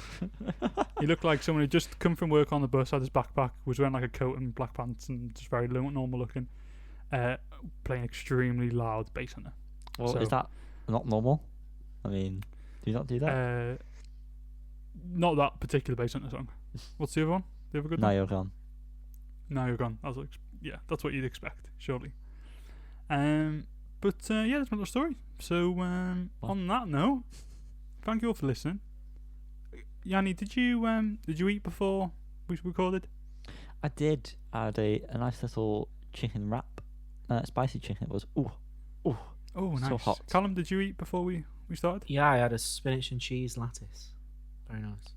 He looked like someone who'd just come from work on the bus, had his backpack, was wearing like a coat and black pants, and just very normal looking, playing extremely loud bass hunter. Well, So- is that not normal? I mean, do you not do that? Not that particular bass hunter song. What's the other one? The other good Now one? you're gone. Now You're Gone. I was like, yeah, that's what you'd expect, surely. But yeah, that's my little story. So on that note, thank you all for listening. Yanni, did you eat before we recorded? I did. I had a nice little chicken wrap. Spicy chicken. It was Oh, nice. So hot. Callum, did you eat before we started? Yeah, I had a spinach and cheese lattice. Very nice.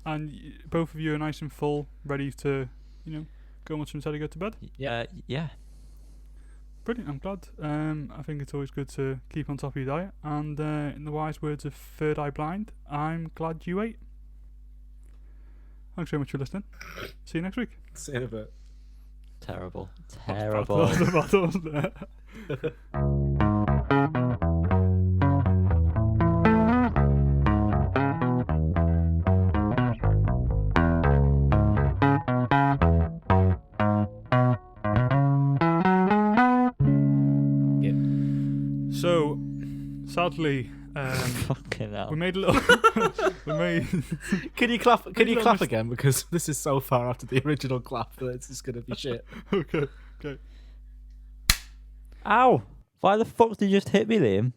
And both of you are nice and full, ready to, go and watch some telly, go to bed? Yeah. Yeah. Brilliant, I'm glad. I think it's always good to keep on top of your diet. And in the wise words of Third Eye Blind, I'm glad you ate. Thanks very much for listening. See you next week. See you in a bit. Terrible. That was bad, wasn't it? So, sadly, Fucking hell. we made a little. Can you clap? Can you little clap again? Because this is so far after the original clap that it's just gonna be shit. Okay. Ow! Why the fuck did you just hit me, Liam?